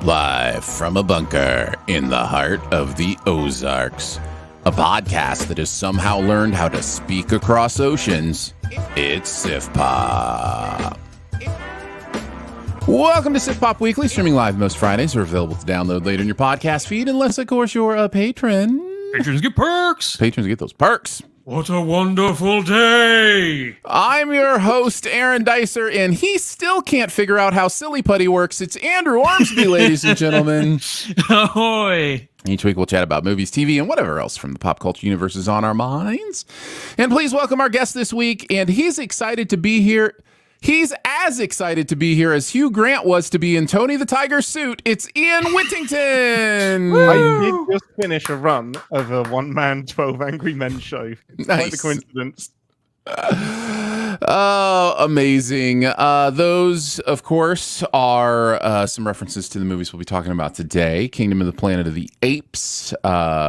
Live from a bunker in the heart of the Ozarks, a podcast that has somehow learned how to speak across oceans. It's Sif Pop. Welcome to Sif Pop Weekly, streaming live most Fridays, or available to download later in your podcast feed, unless, of course, you're a patron. Patrons get perks. Patrons get those perks. What a wonderful day. I'm your host, Aaron Dicer, and he still can't figure out how Silly Putty works. It's Andrew Ormsby, ladies and gentlemen. Ahoy. Each week we'll chat about movies, TV, and whatever else from the pop culture universe is on our minds. And please welcome our guest this week, and he's excited to be here. He's as excited to be here as Hugh Grant was to be in Tony the Tiger's suit. It's Ian Whittington. I did just finish a run of a one-man 12 Angry Men show. It's Nice. quite the coincidence. Oh, amazing. Those, of course, are some references to the movies we'll be talking about today. Kingdom of the Planet of the Apes,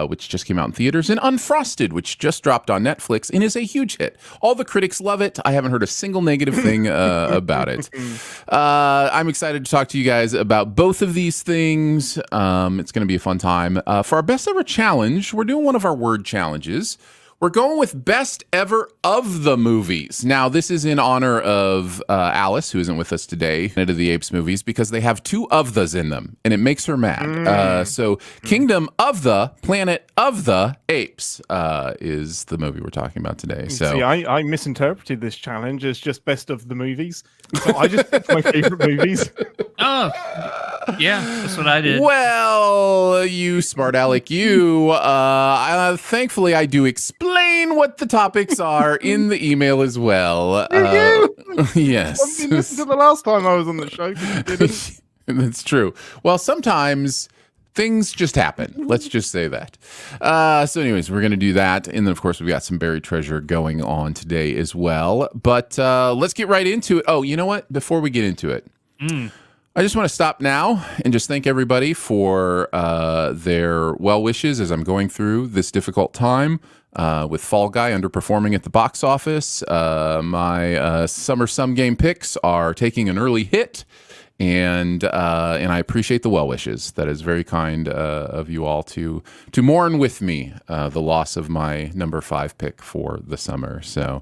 which just came out in theaters, and Unfrosted, which just dropped on Netflix and is a huge hit. All the critics love it. I haven't heard a single negative thing about it. I'm excited to talk to you guys about both of these things. It's going to be a fun time. For our best ever challenge, we're doing one of our word challenges. We're going with best ever of the movies. Now, this is in honor of Alice, who isn't with us today, Planet of the Apes movies, because they have two of thes in them, and it makes her mad. So Kingdom of the Planet of the Apes is the movie we're talking about today. So See, I misinterpreted this challenge as just best of the movies. So I just picked my favorite movies. Oh, yeah, that's what I did. Well, you smart aleck, you. Thankfully, I do explain what the topics are in the email as well. Yes. I listened to the last time I was on the show. 'Cause you didn't. That's true. Well, sometimes things just happen. Let's just say that. So anyways, we're going to do that. And then, of course, we've got some buried treasure going on today as well. But let's get right into it. Oh, you know what? Before we get into it, I just want to stop now and just thank everybody for their well wishes as I'm going through this difficult time with Fall Guy underperforming at the box office. My summer Sum Game picks are taking an early hit, and I appreciate the well wishes. That is very kind of you all to mourn with me the loss of my number 5 pick for the summer. So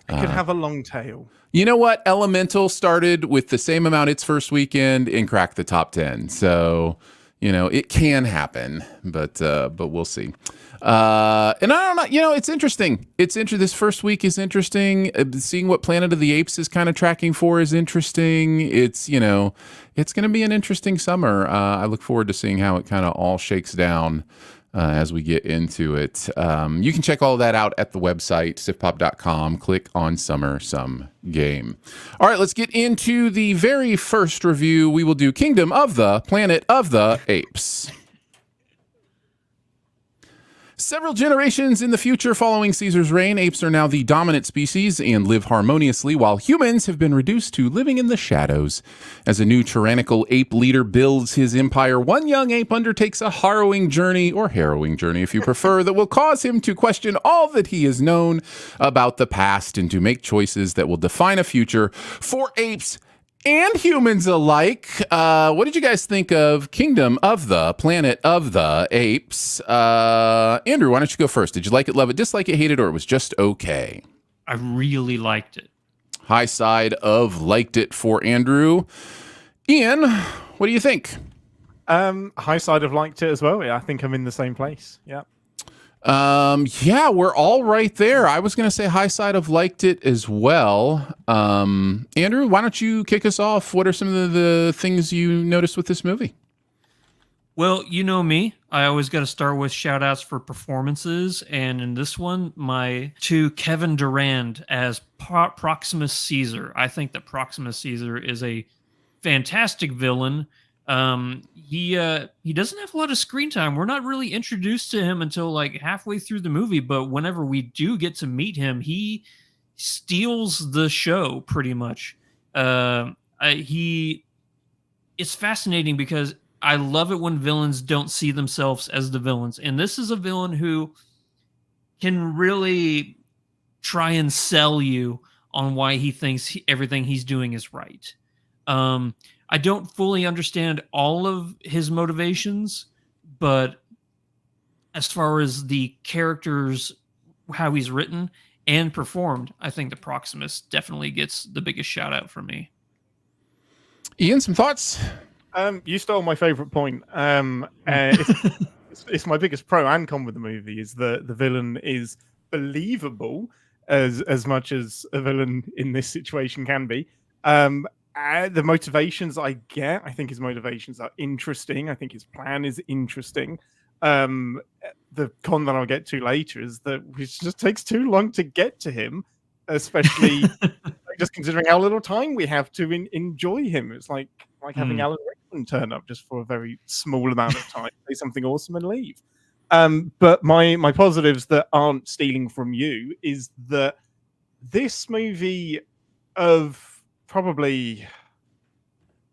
It could have a long tail. you know what? Elemental started with the same amount its first weekend and cracked the top 10. So, you know, it can happen, but we'll see. And I don't know, you know, it's interesting. This first week is interesting. Seeing what Planet of the Apes is kind of tracking for is interesting. It's, you know, it's going to be an interesting summer. I look forward to seeing how it kind of all shakes down as we get into it. You can check all of that out at the website, sifpop.com. Click on Summer Sum Game. All right, let's get into the very first review. We will do Kingdom of the Planet of the Apes. Several generations in the future following Caesar's reign, apes are now the dominant species and live harmoniously, while humans have been reduced to living in the shadows. As a new tyrannical ape leader builds his empire, one young ape undertakes a harrowing journey, or harrowing journey if you prefer, that will cause him to question all that he has known about the past and to make choices that will define a future for apes and humans alike. What did you guys think of Kingdom of the Planet of the Apes? Andrew, why don't you go first? Did you like it, love it, dislike it, hate it, or it was just okay? I really liked it. High side of liked it for Andrew. Ian, what do you think? High side of liked it as well. Yeah, I think I'm in the same place. Yeah. Yeah, we're all right there. I was going to say high side of liked it as well. Andrew, why don't you kick us off? What are some of the things you noticed with this movie? Well, you know me. I always got to start with shout outs for performances. And in this one, to Kevin Durand as Proximus Caesar. I think that Proximus Caesar is a fantastic villain. He doesn't have a lot of screen time. We're not really introduced to him until like halfway through the movie. But whenever we do get to meet him, he steals the show pretty much. It's fascinating because I love it when villains don't see themselves as the villains. And this is a villain who can really try and sell you on why he thinks everything he's doing is right. I don't fully understand all of his motivations, but as far as the characters, how he's written and performed, I think the Proximus definitely gets the biggest shout out from me. Ian, some thoughts? You stole my favorite point. It's my biggest pro and con with the movie is the villain is believable as much as a villain in this situation can be. The motivations I get, I think his motivations are interesting. I think his plan is interesting. The con that I'll get to later is that it just takes too long to get to him, especially just considering how little time we have to enjoy him. It's like having Alan Rickman turn up just for a very small amount of time, say something awesome and leave. But my positives that aren't stealing from you is that this movie probably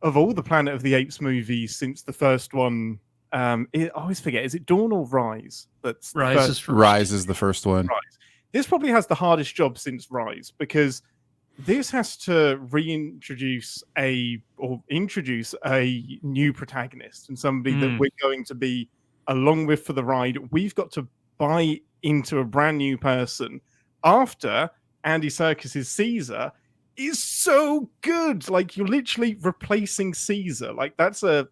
of all the Planet of the Apes movies since the first one, I always forget, is it Dawn or Rise? That's Rise is the first one. Rise. This probably has the hardest job since Rise because this has to introduce a new protagonist and somebody that we're going to be along with for the ride. We've got to buy into a brand new person after Andy Serkis's Caesar is so good. Like, you're literally replacing Caesar. Like, that's a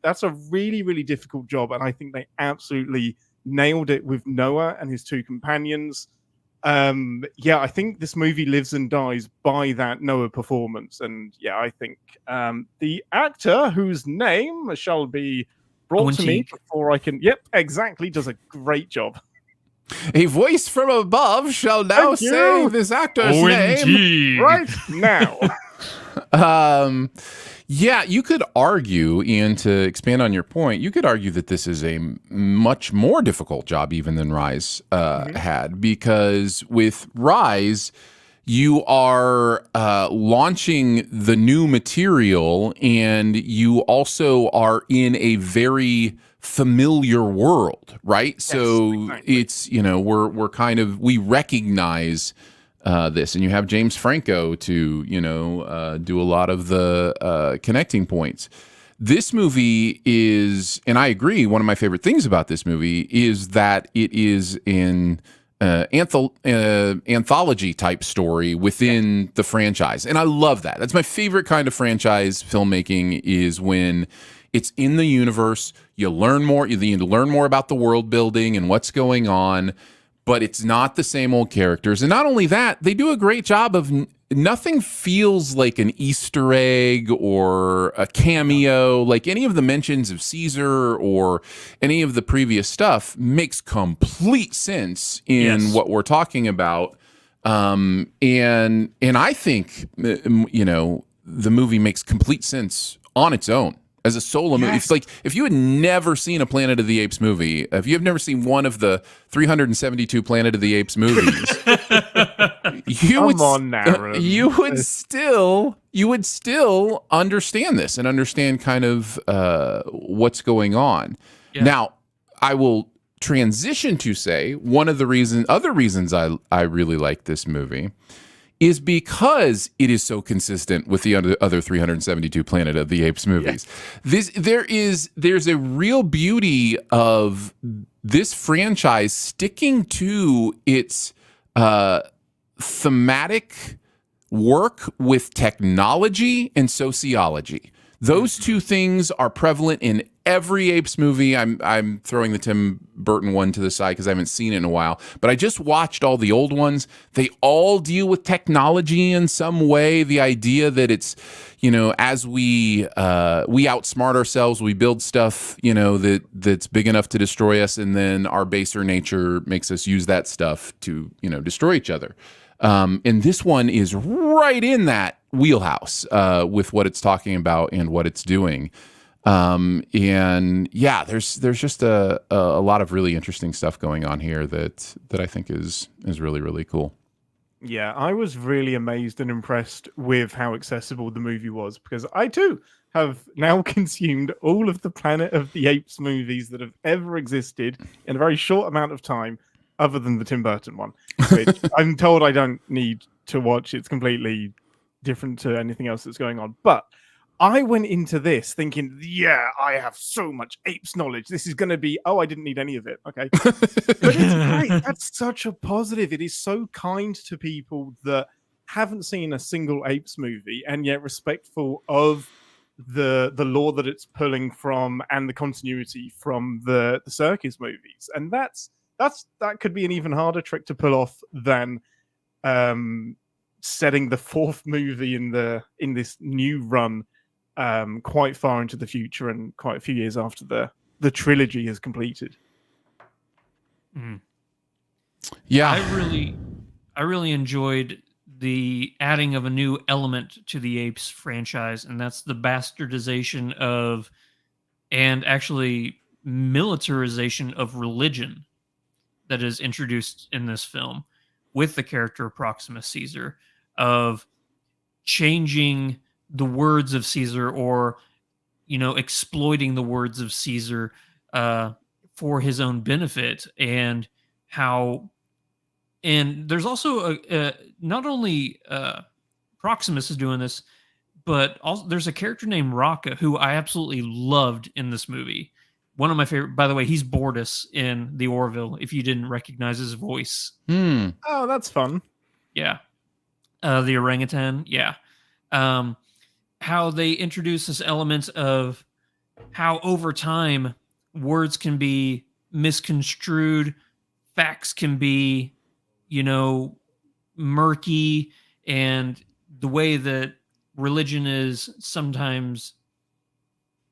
really, really difficult job, and I think they absolutely nailed it with Noah and his two companions. I think this movie lives and dies by that Noah performance. And yeah, I think the actor whose name shall be brought to me before I can. Yep, exactly. Does a great job. A voice from above shall now say this actor's name right now. Yeah, you could argue, Ian, to expand on your point, you could argue that this is a much more difficult job even than Rise had, because with Rise, you are launching the new material, and you also are in a very familiar world, right? Yes, so exactly. it's, we recognize this, and you have James Franco to do a lot of the connecting points. This movie is, and I agree, one of my favorite things about this movie is that it is an anthology type story within the franchise, and I love that. That's my favorite kind of franchise filmmaking, is when it's in the universe. You learn more. You need to learn more about the world building and what's going on, but it's not the same old characters. And not only that, they do a great job of nothing feels like an Easter egg or a cameo. Like any of the mentions of Caesar or any of the previous stuff makes complete sense in what we're talking about. And I think, the movie makes complete sense on its own. As a solo movie, it's like if you had never seen a Planet of the Apes movie, if you have never seen one of the 372 Planet of the Apes movies, you would still understand this and understand kind of what's going on. Yeah. Now, I will transition to say one of the other reasons I really like this movie is because it is so consistent with the other 372 Planet of the Apes movies. Yeah. There's a real beauty of this franchise sticking to its thematic work with technology and sociology. Those two things are prevalent in every Apes movie. I'm throwing the Tim Burton one to the side because I haven't seen it in a while, but I just watched all the old ones. They all deal with technology in some way. The idea that it's, as we outsmart ourselves, we build stuff, that's big enough to destroy us, and then our baser nature makes us use that stuff to, destroy each other. And this one is right in that wheelhouse with what it's talking about and what it's doing. And yeah, there's just a lot of really interesting stuff going on here that I think is really, really cool. Yeah, I was really amazed and impressed with how accessible the movie was, because I too have now consumed all of the Planet of the Apes movies that have ever existed in a very short amount of time, other than the Tim Burton one, which I'm told I don't need to watch. It's completely different to anything else that's going on. But I went into this thinking, yeah, I have so much Apes knowledge. This is going to be, I didn't need any of it. Okay. But it's great. That's such a positive. It is so kind to people that haven't seen a single Apes movie and yet respectful of the lore that it's pulling from and the continuity from the circus movies. And that could be an even harder trick to pull off than setting the fourth movie in this new run quite far into the future and quite a few years after the trilogy is completed. Yeah, I really enjoyed the adding of a new element to the Apes franchise, and that's the bastardization of, and actually militarization of, religion that is introduced in this film with the character of Proximus Caesar, of changing the words of Caesar, or exploiting the words of Caesar for his own benefit. And there's also not only Proximus is doing this, but also there's a character named Raka who I absolutely loved in this movie. One of my favorite, by the way, he's Bortus in The Orville, if you didn't recognize his voice. Oh, that's fun. Yeah. The orangutan. Yeah. How they introduce this element of how over time words can be misconstrued, facts can be, murky, and the way that religion is sometimes,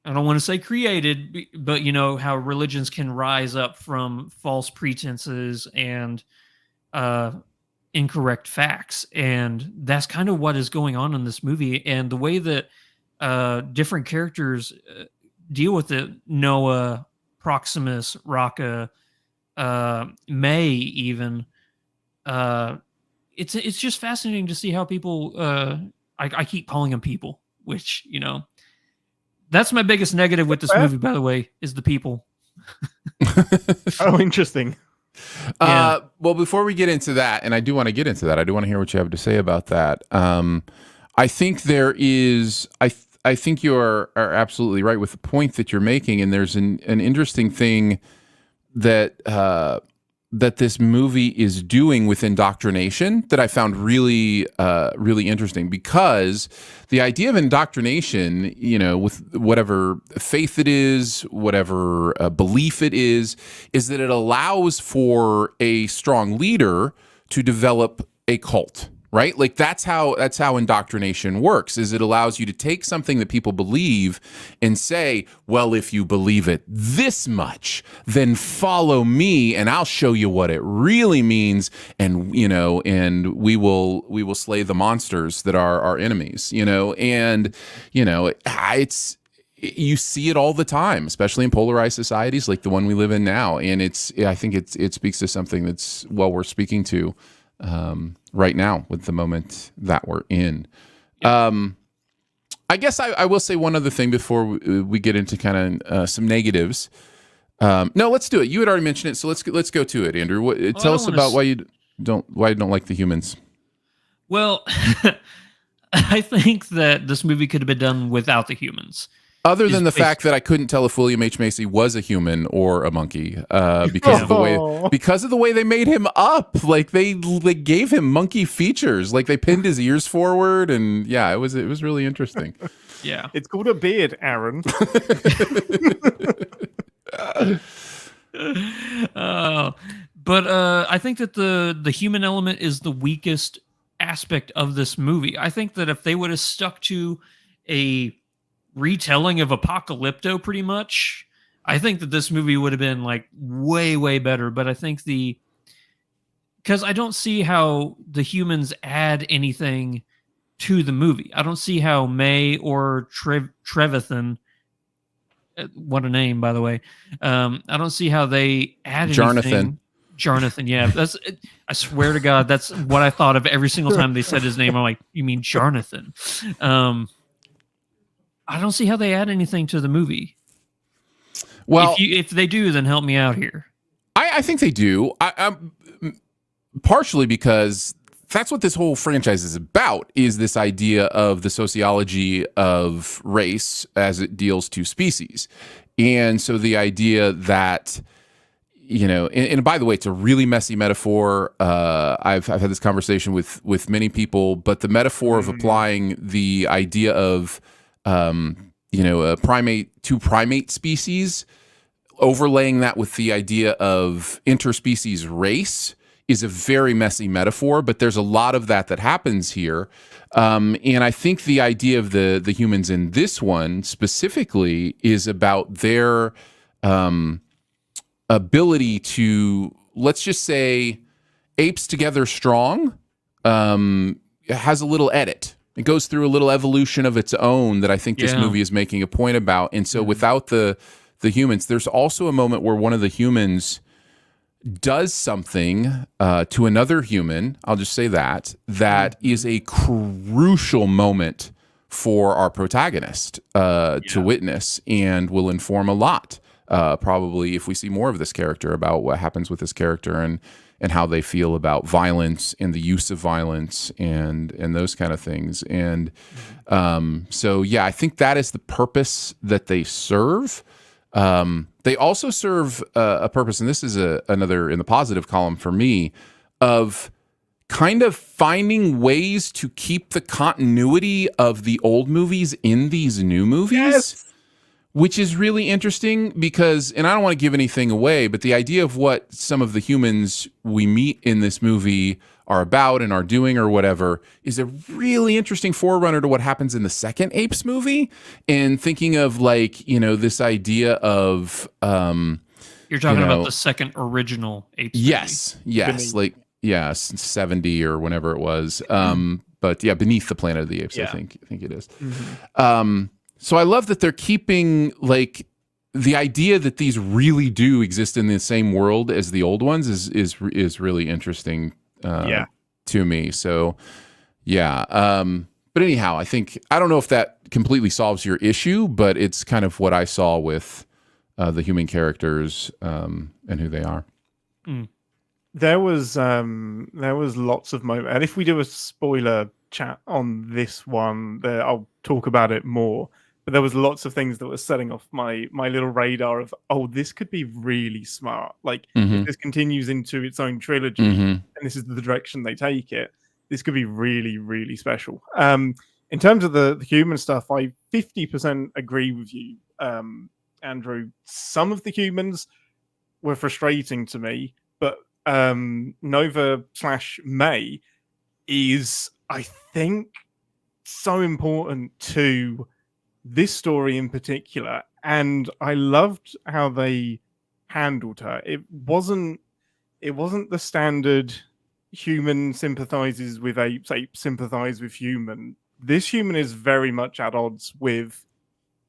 I don't want to say created, but how religions can rise up from false pretenses and incorrect facts. And that's kind of what is going on in this movie. And the way that different characters deal with it, Noah, Proximus, Raka, May even, it's just fascinating to see how people, I keep calling them people, which, that's my biggest negative with this movie, by the way, is the people. Oh, interesting. Yeah. Well, before we get into that, and I do want to get into that, I do want to hear what you have to say about that. I think there is, I think you are absolutely right with the point that you're making, and there's an interesting thing that that this movie is doing with indoctrination that I found really, really interesting, because the idea of indoctrination, with whatever faith it is, whatever belief it is that it allows for a strong leader to develop a cult. Right? Like that's how indoctrination works, is it allows you to take something that people believe and say, well, if you believe it this much, then follow me and I'll show you what it really means. And, and we will slay the monsters that are our enemies, and, it's, you see it all the time, especially in polarized societies like the one we live in now. And I think it speaks to something that's, we're speaking to right now with the moment that we're in. I guess I will say one other thing before we get into kind of some negatives. No, let's do it. You had already mentioned it, so let's go to it, Andrew. Tell us about why you don't like the humans. Well, I think that this movie could have been done without the humans. Other is than the basic- fact that I couldn't tell if William H. Macy was a human or a monkey because of the way they made him up. Like they gave him monkey features. Like they pinned his ears forward, and yeah, it was really interesting. Yeah. It's called a beard, Aaron. But I think that the human element is the weakest aspect of this movie. I think that if they would have stuck to a retelling of Apocalypto pretty much, I think that this movie would have been like way better. But I think because I don't see how the humans add anything to the movie. I don't see how May or Trevathan, what a name, by the way. I don't see how they add anything. Jarnathan, yeah. I swear to God, that's what I thought of every single time they said his name. I'm like, you mean Jarnathan? I don't see how they add anything to the movie. Well, if they do, then help me out here. I think they do. I'm partially because that's what this whole franchise is about, is this idea of the sociology of race as it deals to species. And so the idea that, and by the way, it's a really messy metaphor. I've had this conversation with many people, but the metaphor of applying the idea of, a primate to primate species, overlaying that with the idea of interspecies race is a very messy metaphor, but there's a lot of that happens here. And I think the idea of the humans in this one specifically is about their ability to, let's just say, apes together strong, has a little edit. It goes through a little evolution of its own that I think this movie is making a point about. And so without the humans, there's also a moment where one of the humans does something to another human, I'll just say that is a crucial moment for our protagonist to witness, and will inform a lot, probably, if we see more of this character, about what happens with this character and how they feel about violence and the use of violence and those kind of things. And so, yeah, I think that is the purpose that they serve. They also serve a purpose, and this is another in the positive column for me, of kind of finding ways to keep the continuity of the old movies in these new movies, which is really interesting because, and I don't want to give anything away, but the idea of what some of the humans we meet in this movie are about and are doing or whatever is a really interesting forerunner to what happens in the second Apes movie. And thinking of this idea of you're talking about the second original Apes movie. Yes, 70 or whenever it was. But yeah, Beneath the Planet of the Apes, I think it is. So I love that they're keeping the idea that these really do exist in the same world as the old ones is really interesting to me. So but anyhow, I don't know if that completely solves your issue, but it's kind of what I saw with the human characters and who they are. There was lots of moments, and if we do a spoiler chat on this one, I'll talk about it more. But there was lots of things that were setting off my little radar of, this could be really smart. If this continues into its own trilogy, and this is the direction they take it, this could be really, really special. In terms of the human stuff, I 50% agree with you, Andrew. Some of the humans were frustrating to me, but Nova/May is, I think, so important to this story in particular, and I loved how they handled her. It wasn't the standard human sympathizes with apes, ape sympathize with human. This human is very much at odds with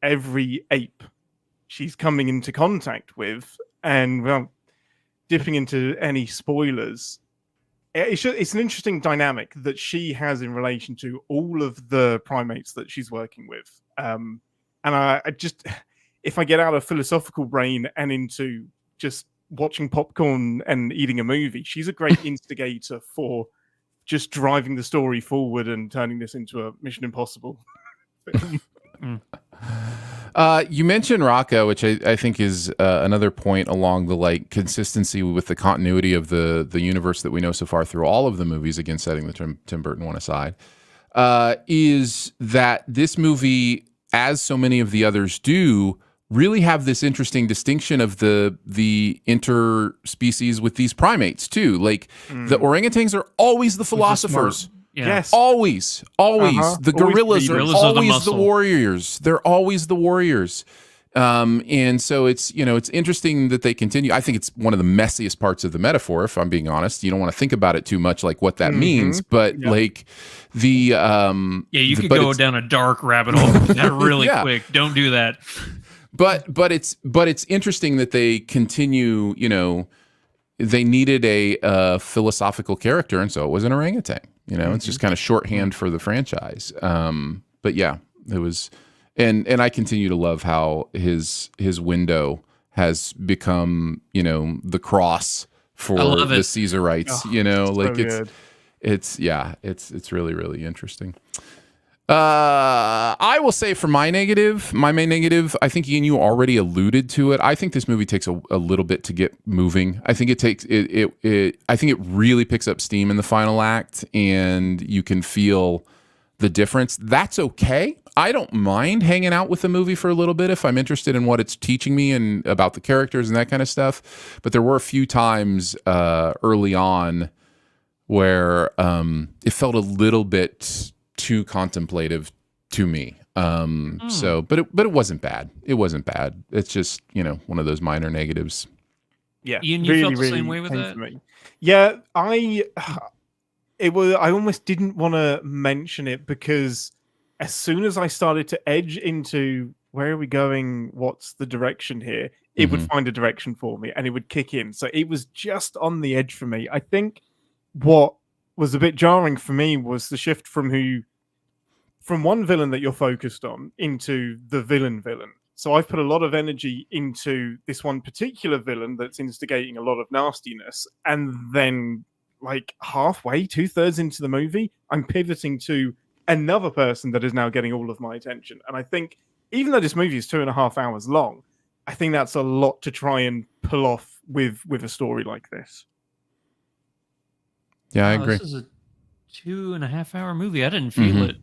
every ape she's coming into contact with, and without dipping into any spoilers, it's an interesting dynamic that she has in relation to all of the primates that she's working with. And I just, if I get out of philosophical brain and into just watching popcorn and eating a movie, she's a great instigator for just driving the story forward and turning this into a Mission Impossible film. You mentioned Rocco, which I think is another point along the like consistency with the continuity of the universe that we know so far through all of the movies. Again, setting the Tim Burton one aside, is that this movie, as so many of the others do, really have this interesting distinction of the interspecies with these primates too. Like the orangutans are always the philosophers. Yeah. Yes. Always. The gorillas are Gorillas are the always the muscle. warriors. They're always the warriors. And so it's interesting that they continue. I think it's one of the messiest parts of the metaphor, if I'm being honest. You don't want to think about it too much, like what that means, but like the you could go down a dark rabbit hole with that really quick. Don't do that. But it's interesting that they continue. They needed a philosophical character, and so it was an orangutan. It's just kind of shorthand for the franchise. But yeah, it was, and I continue to love how his window has become, the cross for the Caesarites. It's really, really interesting. I will say for my main negative, I think Ian, you already alluded to it. I think this movie takes a little bit to get moving. I think I think it really picks up steam in the final act, and you can feel the difference. That's okay. I don't mind hanging out with the movie for a little bit if I'm interested in what it's teaching me and about the characters and that kind of stuff. But there were a few times early on where it felt a little bit too contemplative to me. But it wasn't bad. It wasn't bad. It's just, one of those minor negatives. Yeah. Ian, you felt the same way with that? Me. Yeah, I almost didn't want to mention it because as soon as I started to edge into where are we going, what's the direction here, it would find a direction for me and it would kick in. So it was just on the edge for me. I think what was a bit jarring for me was the shift from one villain that you're focused on into the villain. So I've put a lot of energy into this one particular villain that's instigating a lot of nastiness, and then like halfway, 2/3 into the movie, I'm pivoting to another person that is now getting all of my attention. And I think even though this movie is 2.5 hours long, I think that's a lot to try and pull off with a story like this. Yeah, I agree. This is a 2.5 hour movie. I didn't feel it.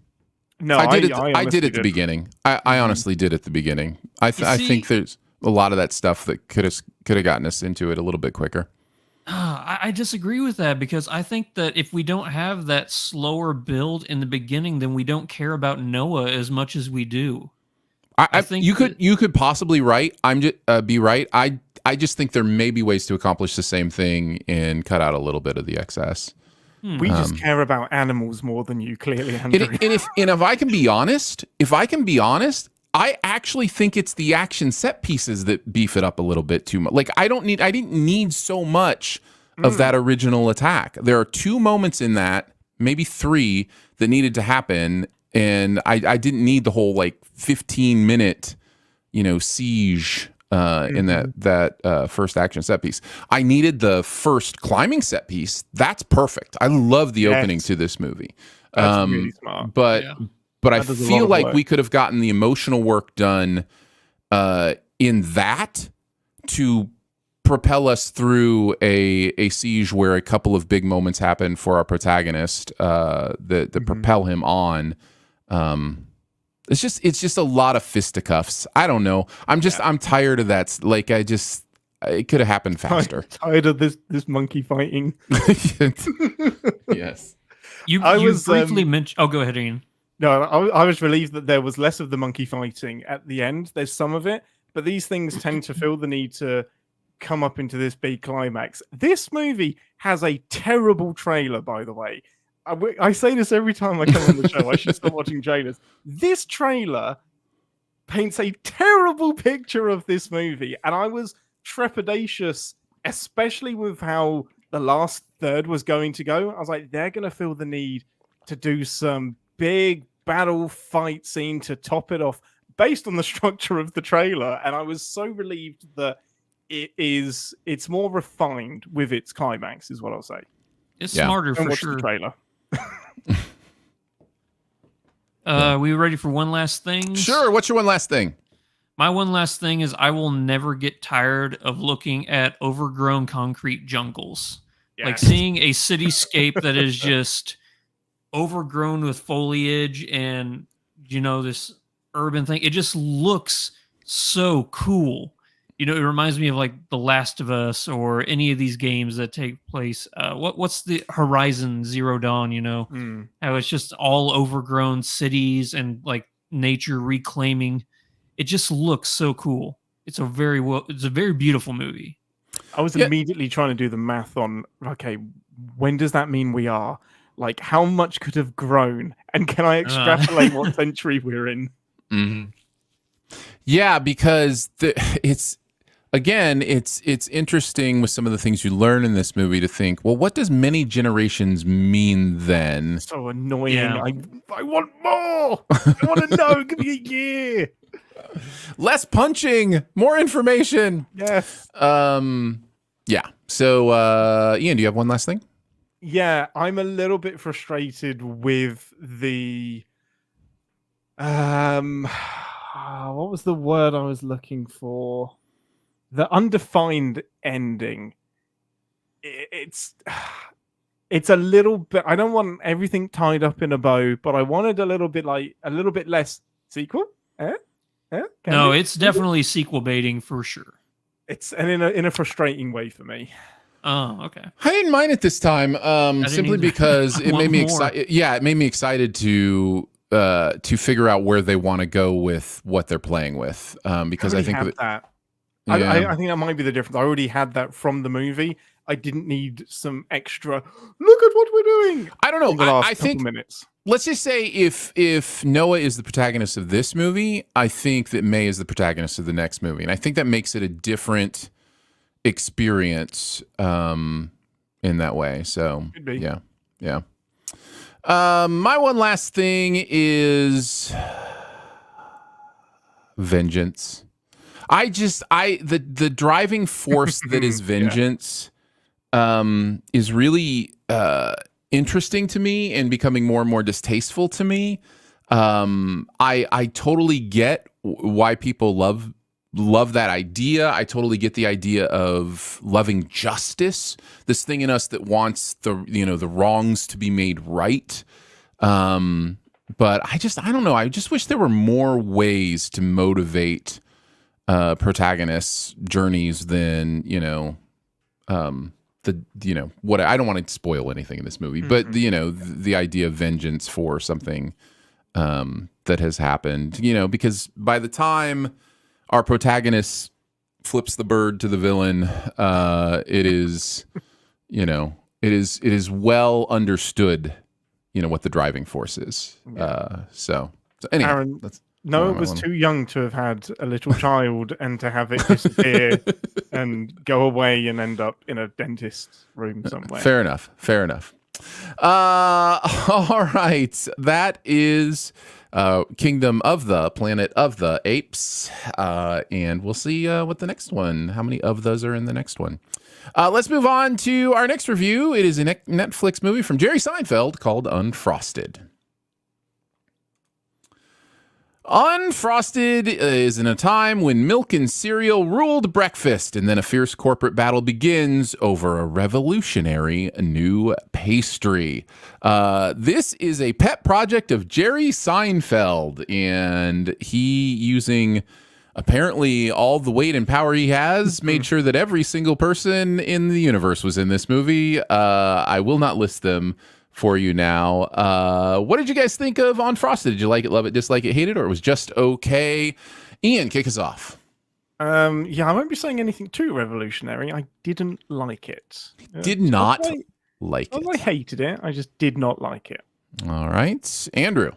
No, I did at the beginning. I honestly did at the beginning. I think there's a lot of that stuff that could have gotten us into it a little bit quicker. I disagree with that because I think that if we don't have that slower build in the beginning, then we don't care about Noah as much as we do. I think you could possibly be right. I just think there may be ways to accomplish the same thing and cut out a little bit of the excess. We just care about animals more than you, clearly, Andrew. And if I can be honest, I actually think it's the action set pieces that beef it up a little bit too much. Like I didn't need so much of that original attack. There are 2 moments in that, maybe 3, that needed to happen, and I didn't need the whole like 15-minute, siege in that first action set piece. I needed the first climbing set piece. That's perfect. I love the opening to this movie. That's really smart. But I feel like we could have gotten the emotional work done in that to propel us through a siege where a couple of big moments happen for our protagonist that propel him on. It's just a lot of fisticuffs. I don't know. I'm tired of that. Like it could have happened faster. Tired of this monkey fighting. Yes. You briefly mentioned. Oh, go ahead, Ian. No, I was relieved that there was less of the monkey fighting at the end. There's some of it, but these things tend to feel the need to come up into this big climax. This movie has a terrible trailer, by the way. I say this every time I come on the show. I should stop watching trailers. This trailer paints a terrible picture of this movie, and I was trepidatious, especially with how the last third was going to go. I was like, they're going to feel the need to do some big battle fight scene to top it off based on the structure of the trailer, and I was so relieved that it's more refined with its climax, is what I'll say. It's smarter for sure. The trailer. We ready for one last thing? Sure. What's your one last thing? My one last thing is I will never get tired of looking at overgrown concrete jungles. Like Yes. seeing a cityscape that is just overgrown with foliage and this urban thing. It just looks so cool. It reminds me of like The Last of Us or any of these games that take place. What's the Horizon Zero Dawn? How it's just all overgrown cities and like nature reclaiming. It just looks so cool. It's a very beautiful movie. I was immediately trying to do the math on, okay, when does that mean we are? Like, how much could have grown? And can I extrapolate what century we're in? Mm-hmm. Yeah, because it's interesting with some of the things you learn in this movie to think, well, what does many generations mean then? So annoying. Yeah. I want more. I want to know. Give me a year. Less punching, more information. Yes. Yeah. So, Ian, do you have one last thing? Yeah, I'm a little bit frustrated with the what was the word I was looking for? The undefined ending. It's a little bit. I don't want everything tied up in a bow, but I wanted a little bit less sequel. No, it's definitely sequel baiting for sure. It's in a frustrating way for me. Oh, okay. I didn't mind it this time, simply because it made me excited. Yeah, it made me excited to figure out where they want to go with what they're playing with. Because I think that. Yeah. I think that might be the difference. I already had that from the movie. I didn't need some extra. Look at what we're doing. I don't know. I think minutes. Let's just say if Noah is the protagonist of this movie, I think that May is the protagonist of the next movie, and I think that makes it a different experience in that way. So Could be. yeah. My one last thing is vengeance. The driving force that is vengeance is really interesting to me and becoming more and more distasteful to me. I totally get why people love that idea. I totally get the idea of loving justice, this thing in us that wants the wrongs to be made right. But I don't know. I just wish there were more ways to motivate protagonists' journeys than what I don't want to spoil anything in this movie, but the idea of vengeance for something that has happened, because by the time our protagonist flips the bird to the villain, it is well understood, what the driving force is. So anyway, Aaron, Noah was too young to have had a little child and to have it disappear and go away and end up in a dentist's room somewhere. Fair enough. All right. That is Kingdom of the Planet of the Apes. And we'll see what the next one, how many of those are in the next one. Let's move on to our next review. It is a Netflix movie from Jerry Seinfeld called Unfrosted. Unfrosted is in a time when milk and cereal ruled breakfast, and then a fierce corporate battle begins over a revolutionary new pastry. This is a pet project of Jerry Seinfeld, and he, using apparently all the weight and power he has, made sure that every single person in the universe was in this movie. I will not list them for you now. What did you guys think of Unfrosted? Did you like it, love it, dislike it, hate it, or it was just okay? Ian, kick us off. I won't be saying anything too revolutionary. I didn't like it. Did not like it. I hated it. I just did not like it. All right. Andrew.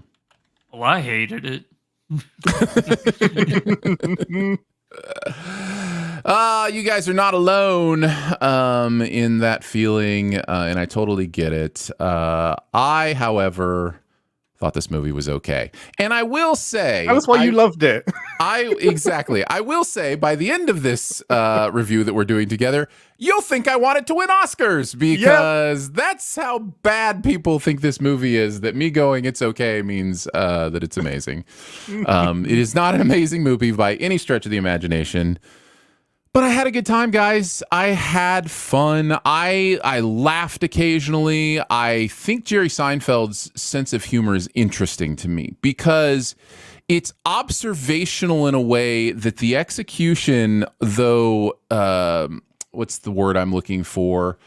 Well, I hated it. You guys are not alone in that feeling, and I totally get it. I, however, thought this movie was okay. And I will say, That's why you loved it. Exactly. I will say by the end of this review that we're doing together, you'll think I want it to win Oscars because that's how bad people think this movie is. That me going, it's okay, means that it's amazing. It is not an amazing movie by any stretch of the imagination. But I had a good time, guys. I had fun. I laughed occasionally. I think Jerry Seinfeld's sense of humor is interesting to me because it's observational in a way that the execution, though, what's the word I'm looking for?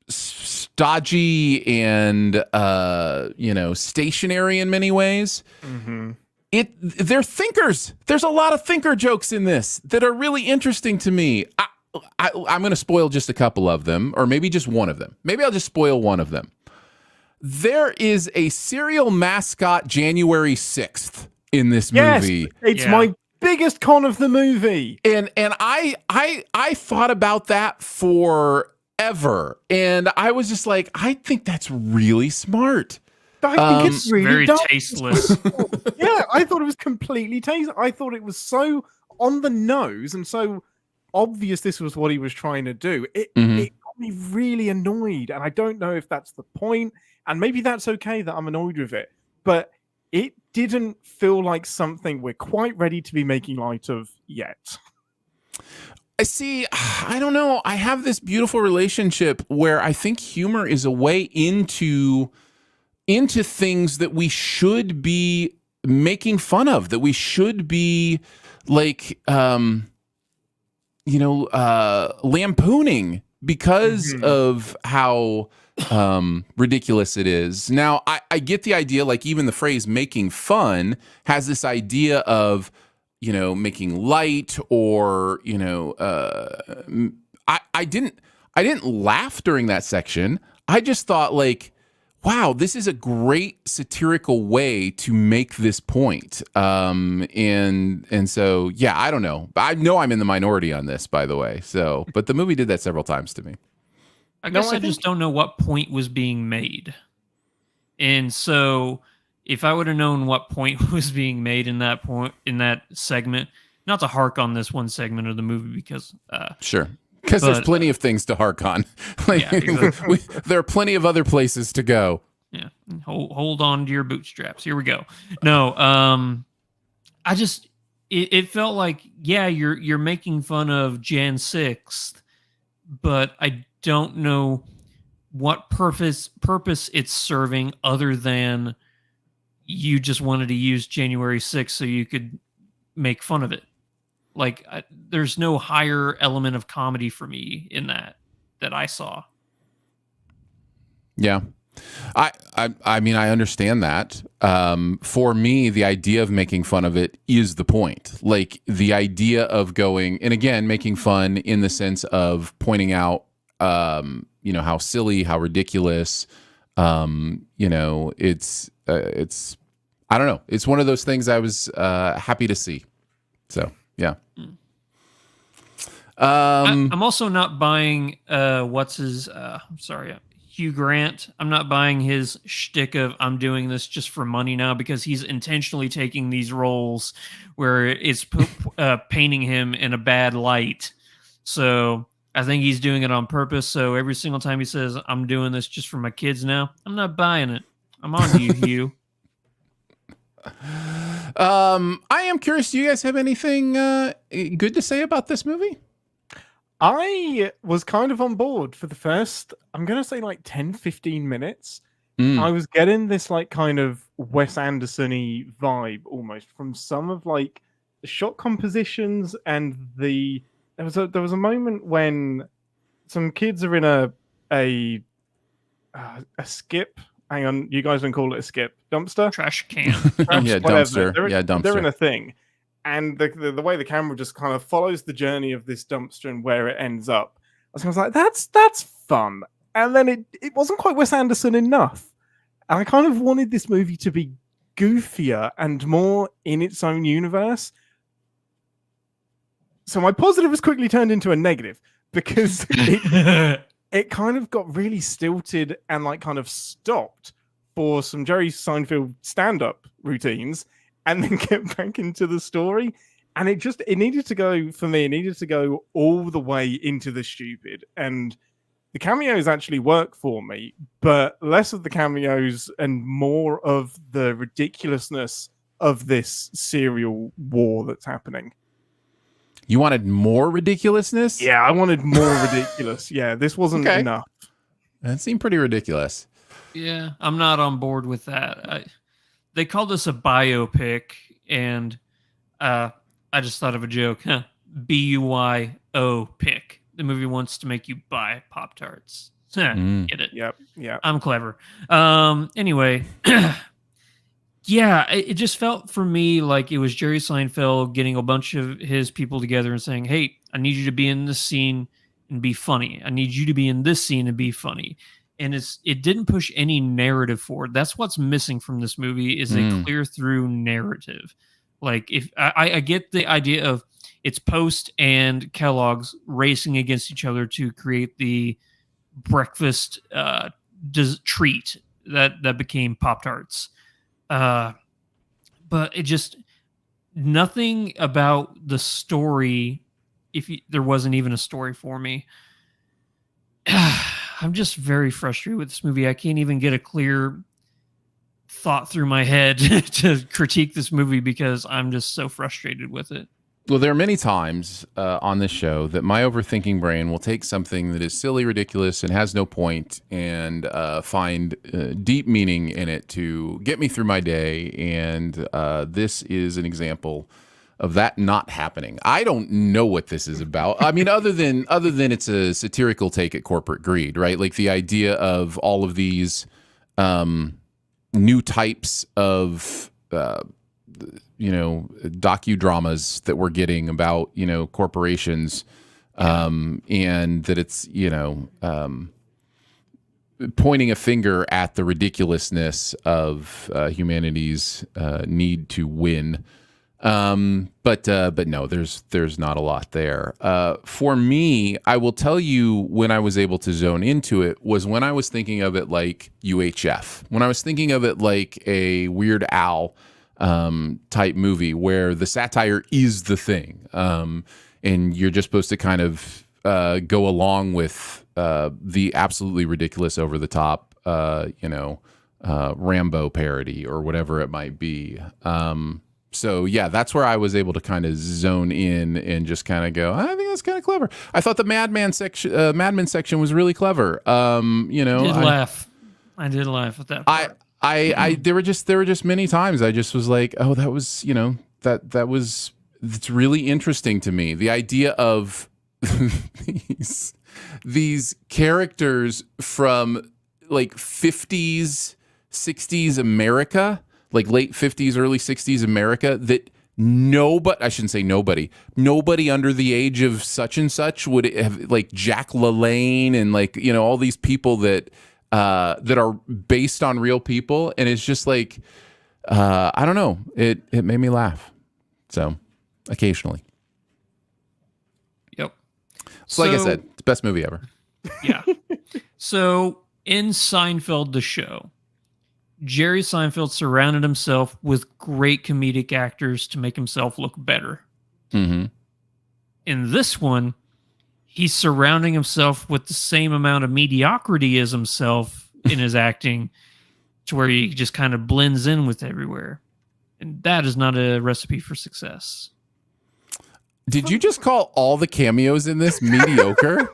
Stodgy and, stationary in many ways. Mm-hmm. They're thinkers. There's a lot of thinker jokes in this that are really interesting to me. I'm going to spoil just a couple of them, or maybe just one of them. Maybe I'll just spoil one of them. There is a cereal mascot January 6th in this movie. It's my biggest con of the movie. And I thought about that forever. And I was just like, I think that's really smart. I think it's really very dumb. tasteless. Yeah, I thought it was completely tasteless. I thought it was so on the nose and so obvious this was what he was trying to do. It got me really annoyed, and I don't know if that's the point, and maybe that's okay that I'm annoyed with it, but it didn't feel like something we're quite ready to be making light of yet. I see. I don't know. I have this beautiful relationship where I think humor is a way into things that we should be making fun of, that we should be like, lampooning because of how ridiculous it is. Now, I get the idea, like even the phrase making fun has this idea of, making light or, I didn't laugh during that section. I just thought like, wow, this is a great satirical way to make this point. And so, yeah, I don't know. I know I'm in the minority on this, by the way. So, but the movie did that several times to me. I guess I just don't know what point was being made. And so if I would have known what point was being made in that segment, not to hark on this one segment of the movie because sure. Because there's plenty of things to hark on. Exactly. There are plenty of other places to go. Yeah. Hold on to your bootstraps. Here we go. No, I just it felt like, yeah, you're making fun of Jan 6th, but I don't know what purpose it's serving other than you just wanted to use January 6th so you could make fun of it. Like, there's no higher element of comedy for me in that I saw. Yeah. I mean, I understand that. For me, the idea of making fun of it is the point. Like, the idea of going, and again, making fun in the sense of pointing out, how silly, how ridiculous, it's, I don't know. It's one of those things I was happy to see. So, yeah. I'm also not buying Hugh Grant. I'm not buying his shtick of I'm doing this just for money now, because he's intentionally taking these roles where it's painting him in a bad light. So I think he's doing it on purpose. So every single time he says I'm doing this just for my kids now, I'm not buying it. I'm on to you, Hugh. I am curious, do you guys have anything good to say about this movie? I was kind of on board for the first, I'm going to say like 10, 15 minutes. I was getting this like kind of Wes Anderson-y vibe almost from some of like the shot compositions, and there was a moment when some kids are in a skip. Hang on, you guys don't call it a skip. Dumpster? Trash can. Dumpster. Dumpster. They're in a thing. And the way the camera just kind of follows the journey of this dumpster and where it ends up. I was like, that's fun. And then it wasn't quite Wes Anderson enough. And I kind of wanted this movie to be goofier and more in its own universe. So my positive was quickly turned into a negative, because it kind of got really stilted and like kind of stopped for some Jerry Seinfeld stand-up routines and then get back into the story. And it needed to go, for me, it needed to go all the way into the stupid. And the cameos actually work for me, but less of the cameos and more of the ridiculousness of this serial war that's happening. You wanted more ridiculousness? Yeah, I wanted more ridiculous. Yeah, this wasn't enough. That seemed pretty ridiculous. Yeah, I'm not on board with that. They called this a biopic, and I just thought of a joke. Huh? B-U-Y-O pick. The movie wants to make you buy Pop-Tarts. Get it? Yep. I'm clever. Anyway, yeah, it just felt for me like it was Jerry Seinfeld getting a bunch of his people together and saying, hey, I need you to be in this scene and be funny. I need you to be in this scene and be funny. And it didn't push any narrative forward. That's what's missing from this movie is a clear through narrative. Like if I get the idea of it's Post and Kellogg's racing against each other to create the breakfast treat that became Pop-Tarts. But it just nothing about the story. There wasn't even a story for me. I'm just very frustrated with this movie. I can't even get a clear thought through my head to critique this movie because I'm just so frustrated with it. Well, there are many times on this show that my overthinking brain will take something that is silly, ridiculous, and has no point and find deep meaning in it to get me through my day. And this is an example of that not happening. I don't know what this is about. I mean, other than it's a satirical take at corporate greed, right? Like the idea of all of these new types of docudramas that we're getting about corporations, and that it's pointing a finger at the ridiculousness of humanity's need to win. But no, there's not a lot there. For me, I will tell you when I was able to zone into it was when I was thinking of it like UHF, when I was thinking of it like a Weird Al type movie where the satire is the thing. And you're just supposed to kind of go along with the absolutely ridiculous over the top, Rambo parody or whatever it might be. So yeah, that's where I was able to kind of zone in and just kind of go, I think that's kind of clever. I thought the Mad Men section was really clever. I did laugh at that part. There were just many times I just was like, oh, that was, it's really interesting to me. The idea of these characters from like 50s, 60s America, like late 50s, early 60s America, that nobody under the age of such and such would have, like Jack LaLanne and like, all these people that are based on real people. And it's just like, I don't know. It made me laugh. So occasionally. Yep. So like I said, it's the best movie ever. Yeah. So in Seinfeld, the show, Jerry Seinfeld surrounded himself with great comedic actors to make himself look better. Mm-hmm. In this one, he's surrounding himself with the same amount of mediocrity as himself in his acting to where he just kind of blends in with everywhere. And that is not a recipe for success. Did you just call all the cameos in this mediocre?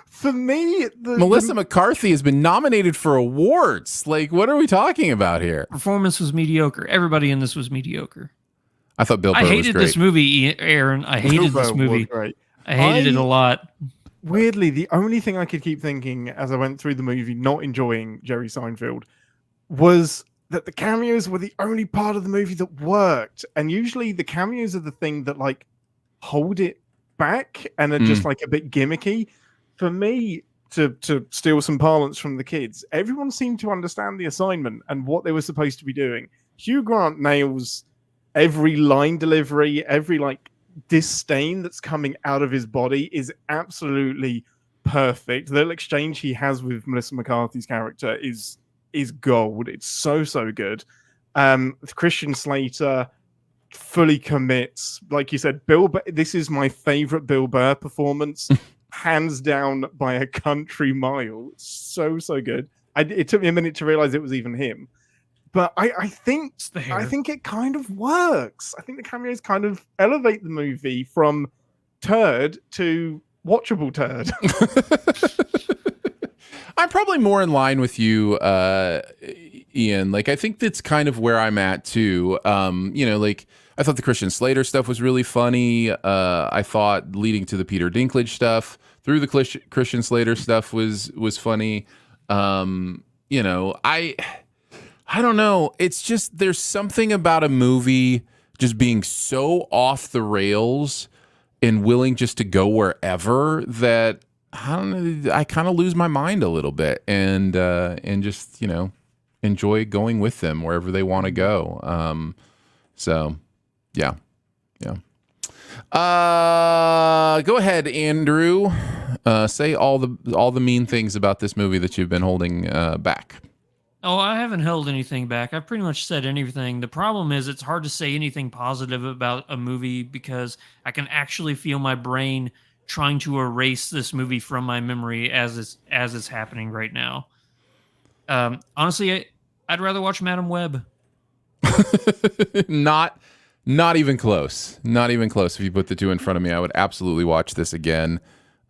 For me, Melissa McCarthy has been nominated for awards. Like, what are we talking about here? Performance was mediocre. Everybody in this was mediocre. I thought Bill Burr was great. I hated this movie, Aaron. I hated this movie. I hated it a lot. Weirdly, the only thing I could keep thinking as I went through the movie, not enjoying Jerry Seinfeld, was that the cameos were the only part of the movie that worked. And usually the cameos are the thing that like hold it back and are just like a bit gimmicky. For me, to steal some parlance from the kids, everyone seemed to understand the assignment and what they were supposed to be doing. Hugh Grant nails every line delivery, every like disdain that's coming out of his body is absolutely perfect. The little exchange he has with Melissa McCarthy's character is is gold. It's so good. Christian Slater fully commits. Like you said, this is my favorite Bill Burr performance, hands down by a country mile. So good. It took me a minute to realize it was even him, but I think it kind of works. I think the cameos kind of elevate the movie from turd to watchable turd. I'm probably more in line with you, Ian. Like, I think that's kind of where I'm at too. Like, I thought the Christian Slater stuff was really funny. I thought leading to the Peter Dinklage stuff through the Christian Slater stuff was funny. I don't know. It's just, there's something about a movie just being so off the rails and willing just to go wherever that I don't know. I kind of lose my mind a little bit and just enjoy going with them wherever they want to go. So yeah. Go ahead, Andrew. Say all the mean things about this movie that you've been holding back. Oh, I haven't held anything back. I've pretty much said anything. The problem is it's hard to say anything positive about a movie because I can actually feel my brain trying to erase this movie from my memory as it's happening right now. Honestly, I'd rather watch Madam Web. Not even close. Not even close. If you put the two in front of me, I would absolutely watch this again.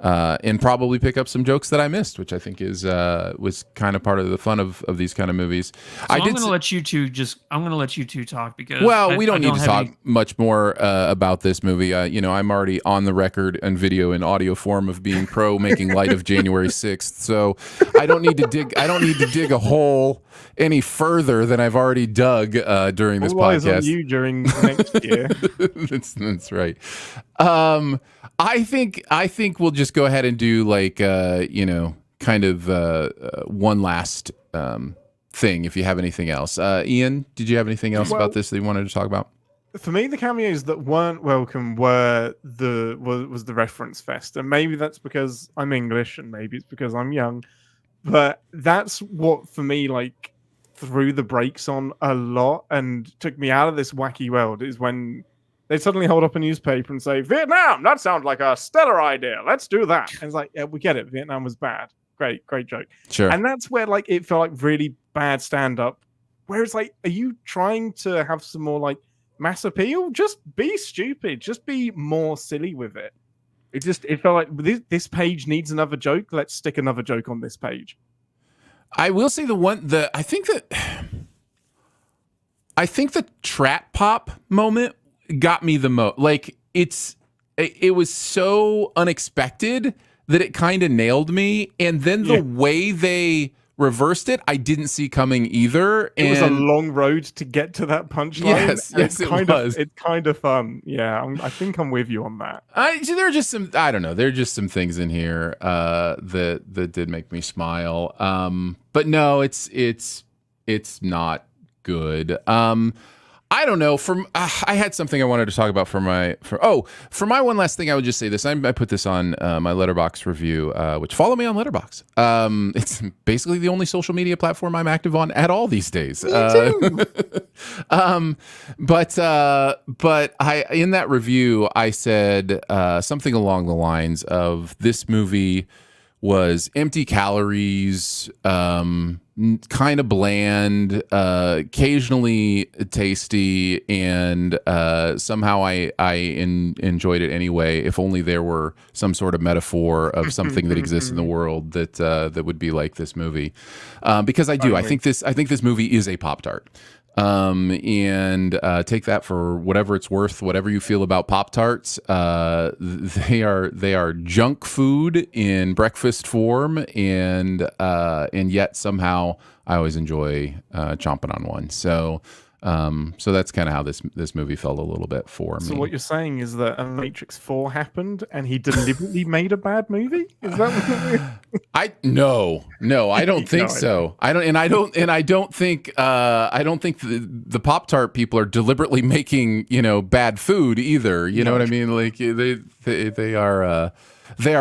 And probably pick up some jokes that I missed, which I think was kind of part of the fun of these kind of movies. So I'm going to let you two talk because we don't need to talk much more about this movie. I'm already on the record and video and audio form of being pro making light of January 6th. So I don't need to dig a hole any further than I've already dug during this podcast. All eyes on you during next year. That's right. I think we'll just go ahead and do one last thing. If you have anything else, Ian, did you have anything else about this that you wanted to talk about? For me, the cameos that weren't welcome was the reference fest, and maybe that's because I'm English, and maybe it's because I'm young, but that's what for me threw the brakes on a lot and took me out of this wacky world. Is when they suddenly hold up a newspaper and say, Vietnam, that sounds like a stellar idea. Let's do that. And it's like, yeah, we get it. Vietnam was bad. Great joke. Sure. And that's where it felt like really bad stand-up. Whereas are you trying to have some more mass appeal? Just be stupid. Just be more silly with it. It felt like this page needs another joke. Let's stick another joke on this page. I will say I think the trap pop moment got me the most. It was so unexpected that it kind of nailed me, and then the way they reversed it, I didn't see coming either. It was a long road to get to that punchline. Yes, it was. It's kind of fun. Yeah, I think I'm with you on that. There are just some, I don't know, there are just some things in here that did make me smile. But no, it's not good. I don't know. I had something I wanted to talk about for my one last thing. I would just say this. I put this on my Letterboxd review, which follow me on Letterboxd. It's basically the only social media platform I'm active on at all these days. Me too. But I in that review I said something along the lines of this movie was empty calories, kind of bland, occasionally tasty, and somehow I enjoyed it anyway. If only there were some sort of metaphor of something that exists in the world that would be like this movie, because I do. I think this movie is a Pop-Tart. And take that for whatever it's worth. Whatever you feel about Pop-Tarts, they are junk food in breakfast form, and yet somehow I always enjoy chomping on one. So that's kind of how this movie felt a little bit for me. So what you're saying is that a Matrix 4 happened and he deliberately made a bad movie? Is that what No, I don't think No, I so. I don't think the Pop-Tart people are deliberately making, bad food either. You know No. what I mean? Like they are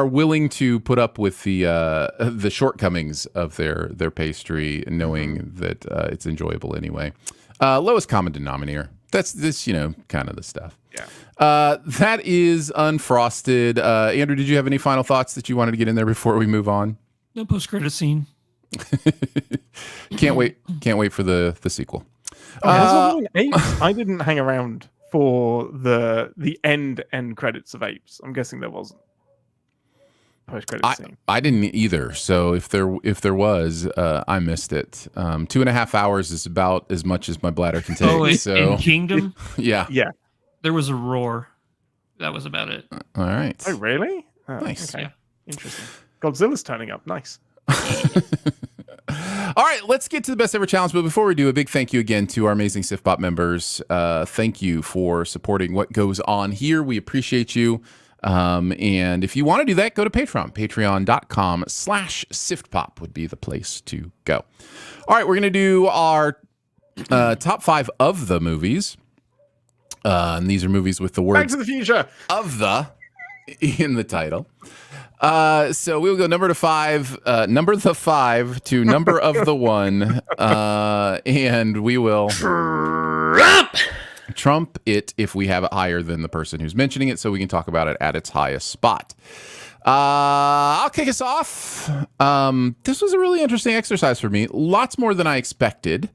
willing to put up with the shortcomings of their pastry, knowing that it's enjoyable anyway. Lowest common denominator. That's this, kind of the stuff. Yeah. That is Unfrosted. Andrew, did you have any final thoughts that you wanted to get in there before we move on? No post-credit scene. Can't wait for the sequel. Apes, I didn't hang around for the end credits of Apes. I'm guessing there wasn't post-credit scene. I didn't either. So if there was, I missed it. 2.5 hours is about as much as my bladder can take. In Kingdom, yeah, there was a roar. That was about it. All right. Oh, really? Oh, Nice. Okay. Yeah. Interesting. Godzilla's turning up. Nice. All right, let's get to the best ever challenge. But before we do, a big thank you again to our amazing SIFBot members. Thank you for supporting what goes on here. We appreciate you. And if you want to do that, go to Patreon. Patreon.com/SiftPop would be the place to go. All right, we're going to do our top 5 of the movies. And these are movies with the Back words to the Future. of the in the title. So we'll go number the 5 to number of the 1. And we will trump it if we have it higher than the person who's mentioning it, so we can talk about it at its highest spot. I'll kick us off. This was a really interesting exercise for me. Lots more than I expected.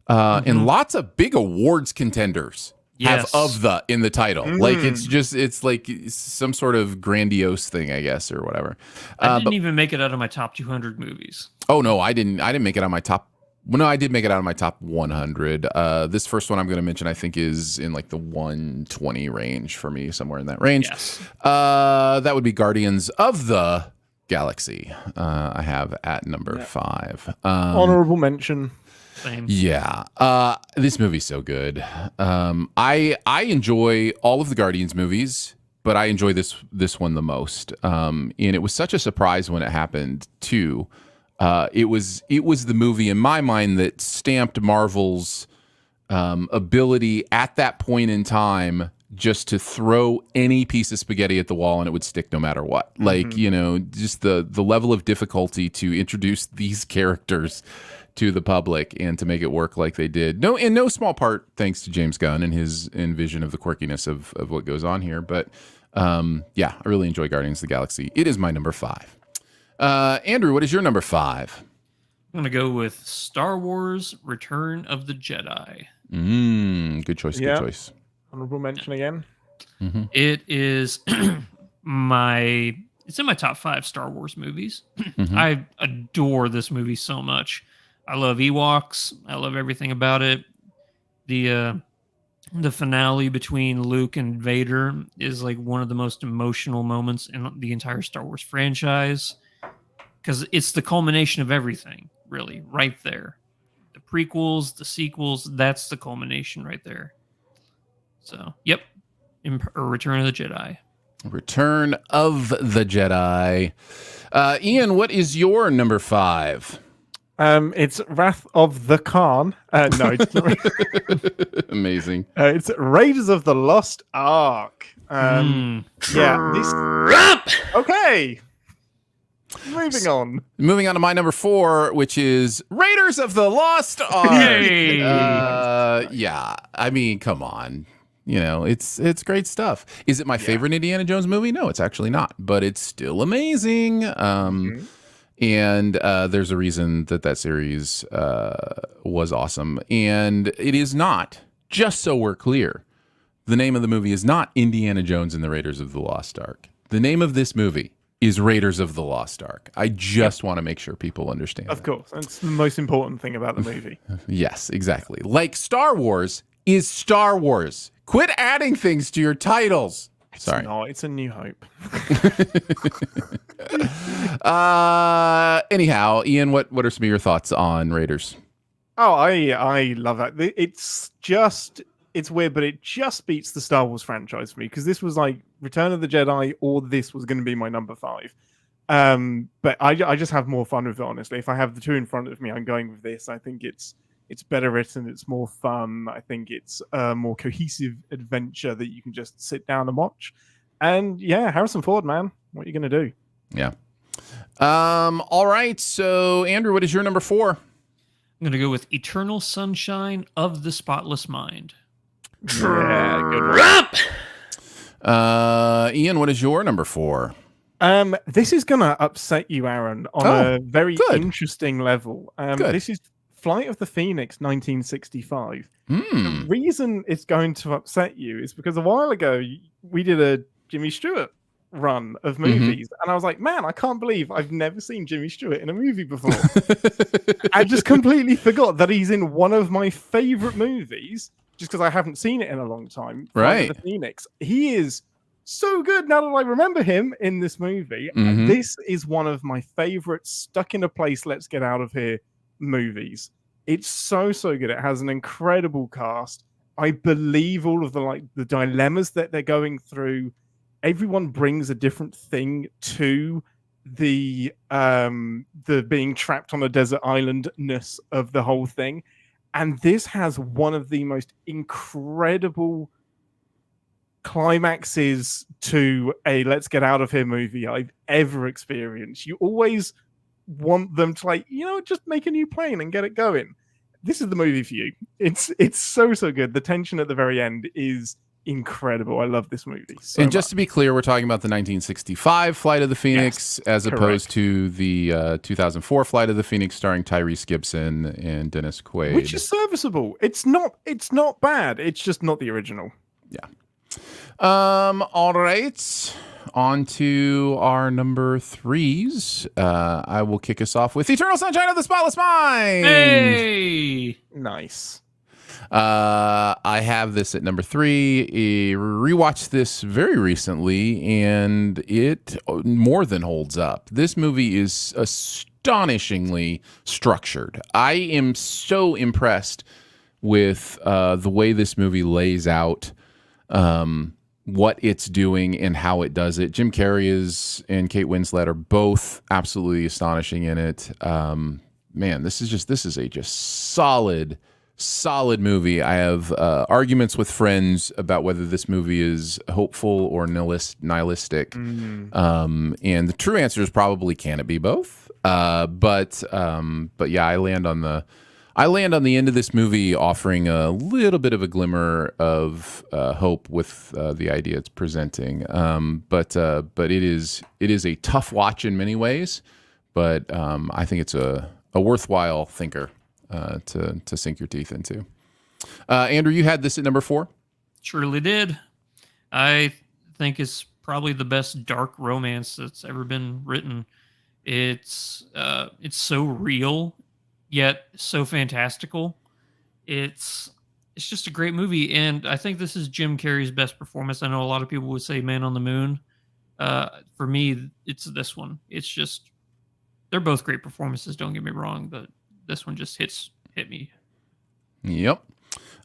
And lots of big awards contenders. Yes. Have of the in the title. Like it's like some sort of grandiose thing, I guess, or whatever. I didn't even make it out of my top 200 movies. Oh no, I didn't make it on my top. Well, no, I did make it out of my top 100. This first one I'm going to mention, I think, is in like the 120 range for me, somewhere in that range. Yes. That would be Guardians of the Galaxy. I have at number 5. Honorable mention. Same. Yeah. This movie's so good. I enjoy all of the Guardians movies, but I enjoy this one the most. And it was such a surprise when it happened too. It was the movie in my mind that stamped Marvel's ability at that point in time just to throw any piece of spaghetti at the wall and it would stick no matter what. Like, just the level of difficulty to introduce these characters to the public and to make it work like they did. No, in no small part thanks to James Gunn and his vision of the quirkiness of what goes on here. But yeah, I really enjoy Guardians of the Galaxy. It is my number 5. Andrew, what is your number 5? I'm going to go with Star Wars Return of the Jedi. Good choice, Yeah. good choice. Honorable mention again. Mm-hmm. It is it's in my top 5 Star Wars movies. Mm-hmm. I adore this movie so much. I love Ewoks. I love everything about it. The finale between Luke and Vader is like one of the most emotional moments in the entire Star Wars franchise because it's the culmination of everything, really, right there. The prequels, the sequels, that's the culmination right there. So, yep. Return of the Jedi. Return of the Jedi. Ian, what is your number 5? It's Wrath of the Khan. No, it's not. Amazing. It's Raiders of the Lost Ark. Yeah. Okay. Moving on. Moving on to my number 4, which is Raiders of the Lost Ark. Yay! Yeah, I mean, come on. It's great stuff. Is it my favorite Indiana Jones movie? No, it's actually not, but it's still amazing. And there's a reason that series was awesome. And it is not, just so we're clear, the name of the movie is not Indiana Jones and the Raiders of the Lost Ark. The name of this movie is Raiders of the Lost Ark. I just want to make sure people understand. Of course. That's the most important thing about the movie. Yes, exactly. Like Star Wars is Star Wars. Quit adding things to your titles. Sorry. No, it's A New Hope. Anyhow, Ian, what are some of your thoughts on Raiders? Oh, I love that. It's weird, but it just beats the Star Wars franchise for me because this was like Return of the Jedi, or this was going to be my number 5. But I just have more fun with it, honestly. If I have the two in front of me, I'm going with this. I think it's better written, it's more fun. I think it's a more cohesive adventure that you can just sit down and watch. And yeah, Harrison Ford, man, what are you gonna do? Yeah. All right. So, Andrew, what is your number 4? I'm going to go with Eternal Sunshine of the Spotless Mind. Yeah, good one. Ian, what is your number 4? This is gonna upset you, Aaron, on a very interesting level. This is Flight of the Phoenix, 1965. The reason it's going to upset you is because a while ago we did a Jimmy Stewart run of movies, and I was like, man, I can't believe I've never seen Jimmy Stewart in a movie before. I just completely forgot that he's in one of my favorite movies, just because I haven't seen it in a long time. Flight of the Phoenix. He is so good now that I remember him in this movie. This is one of my favorite stuck in a place, let's get out of here movies. It's so good. It has an incredible cast. I believe all of the dilemmas that they're going through. Everyone brings a different thing to the being trapped on a desert island-ness of the whole thing. And this has one of the most incredible climaxes to a let's get out of here movie I've ever experienced. You always want them to just make a new plane and get it going. This is the movie for you. It's so good. The tension at the very end is incredible. I love this movie so and just much. to be clear, we're talking about the 1965 Flight of the Phoenix, as opposed to the 2004 Flight of the Phoenix starring Tyrese Gibson and Dennis Quaid, which is serviceable. It's not bad. It's just not the original. Yeah. All right. On to our number 3s. I will kick us off with Eternal Sunshine of the Spotless Mind. Hey! Nice. I have this at number 3. Rewatched this very recently, and it more than holds up. This movie is astonishingly structured. I am so impressed with the way this movie lays out what it's doing and how it does it. Jim Carrey and Kate Winslet are both absolutely astonishing in it. Man, this is a solid movie. I have arguments with friends about whether this movie is hopeful or nihilistic. And the true answer is probably, can it be both? But yeah, I land on the end of this movie offering a little bit of a glimmer of hope with the idea it's presenting. But it is a tough watch in many ways. But I think it's a worthwhile thinker to sink your teeth into. Andrew, you had this at number 4? Surely did. I think it's probably the best dark romance that's ever been written. It's so real, yet so fantastical. It's just a great movie, and I think this is Jim Carrey's best performance. I know a lot of people would say Man on the Moon. For me, it's this one. It's just, they're both great performances, don't get me wrong, but this one just hit me. Yep.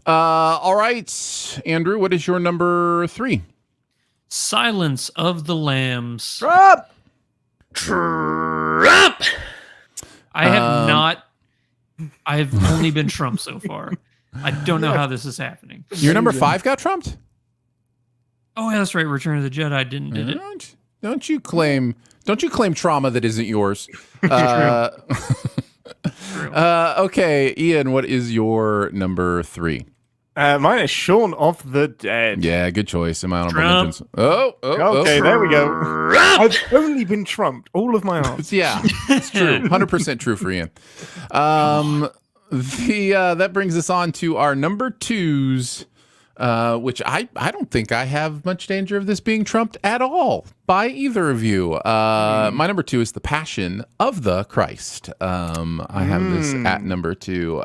All right, Andrew, what is your number 3? Silence of the Lambs. Trump! I have only been Trump so far. I don't know how this is happening. Your number 5 got trumped? Oh, yeah, that's right. Return of the Jedi did it. Don't you claim trauma that isn't yours? True. Okay, Ian, what is your number 3? Mine is Shaun of the Dead. Yeah, good choice. In my honorable Trump. mentions. Okay, there we go. I've only been trumped all of my life. Yeah, it's true. 100% true for Ian. That brings us on to our number 2s, which I don't think I have much danger of this being trumped at all by either of you. My number 2 is The Passion of the Christ. I have this at number 2.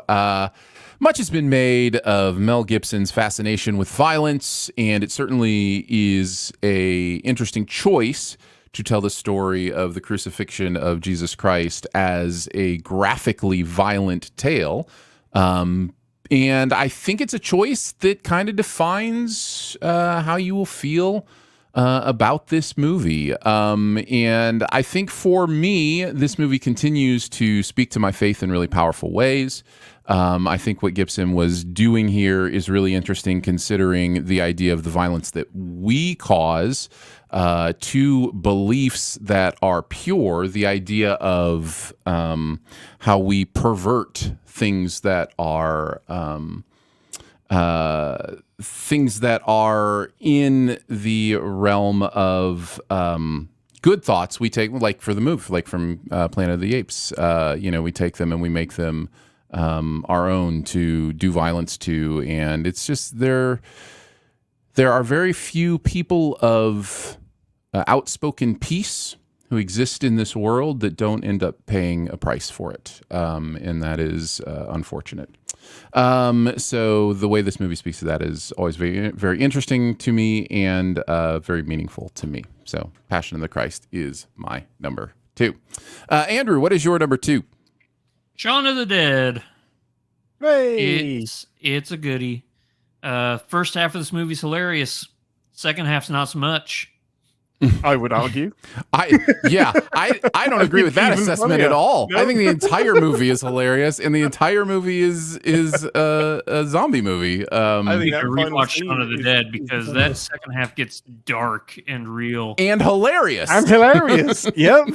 Much has been made of Mel Gibson's fascination with violence, and it certainly is a interesting choice to tell the story of the crucifixion of Jesus Christ as a graphically violent tale. And I think it's a choice that kind of defines how you will feel about this movie. And I think for me, this movie continues to speak to my faith in really powerful ways. I think what Gibson was doing here is really interesting, considering the idea of the violence that we cause to beliefs that are pure, the idea of how we pervert things that are in the realm of good thoughts. We take, like for the movie, like from Planet of the Apes, we take them and we make them our own to do violence to. And it's just there are very few people of outspoken peace who exist in this world that don't end up paying a price for it. And that is unfortunate. So the way this movie speaks to that is always very, very interesting to me and very meaningful to me. So Passion of the Christ is my number 2. Andrew, what is your number 2? Shaun of the Dead. Hey! It's a goodie. First half of this movie's hilarious. Second half's not so much. I would argue. I don't agree with that assessment at all. No. I think the entire movie is hilarious, and the entire movie is a zombie movie. I think to rewatch Shaun of the Dead because that second half gets dark and real and hilarious. Yep.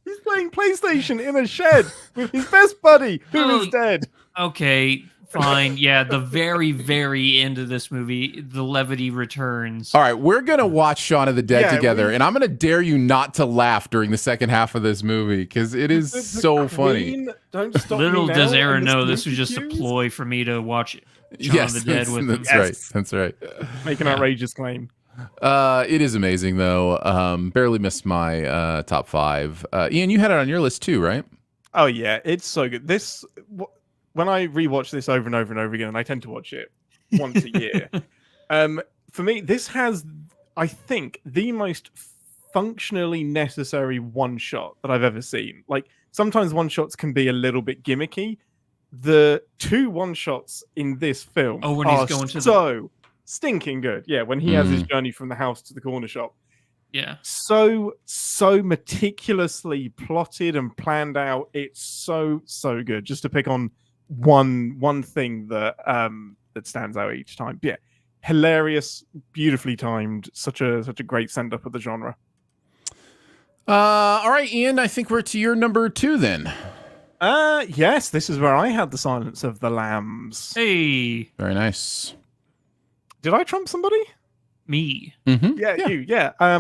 He's playing PlayStation in a shed with his best buddy who is dead. Okay. Fine. Yeah, the very, very end of this movie, the levity returns. All right, we're going to watch Shaun of the Dead together, and I'm going to dare you not to laugh during the second half of this movie, because it is so funny. Don't stop Little does Aaron know this was just a ploy for me to watch Shaun of the Dead with him. That's right. Make an outrageous claim. It is amazing, though. Barely missed my top 5. Ian, you had it on your list, too, right? Oh, yeah, it's so good. When I rewatch this over and over and over again, and I tend to watch it once a year, for me, this has, I think, the most functionally necessary one-shot that I've ever seen. Like, sometimes one-shots can be a little bit gimmicky. The 2 one-shots in this film when he's going to so stinking good. Yeah, when he has his journey from the house to the corner shop. Yeah. So meticulously plotted and planned out. It's so good. Just to pick on one thing that that stands out each time. Yeah, hilarious, beautifully timed, such a great send up of the genre. All right, Ian, I think we're to your number 2 then. Yes, this is where I had the Silence of the Lambs. Hey, very nice. Did I trump somebody? Me. Mm-hmm. Yeah, you. Yeah. I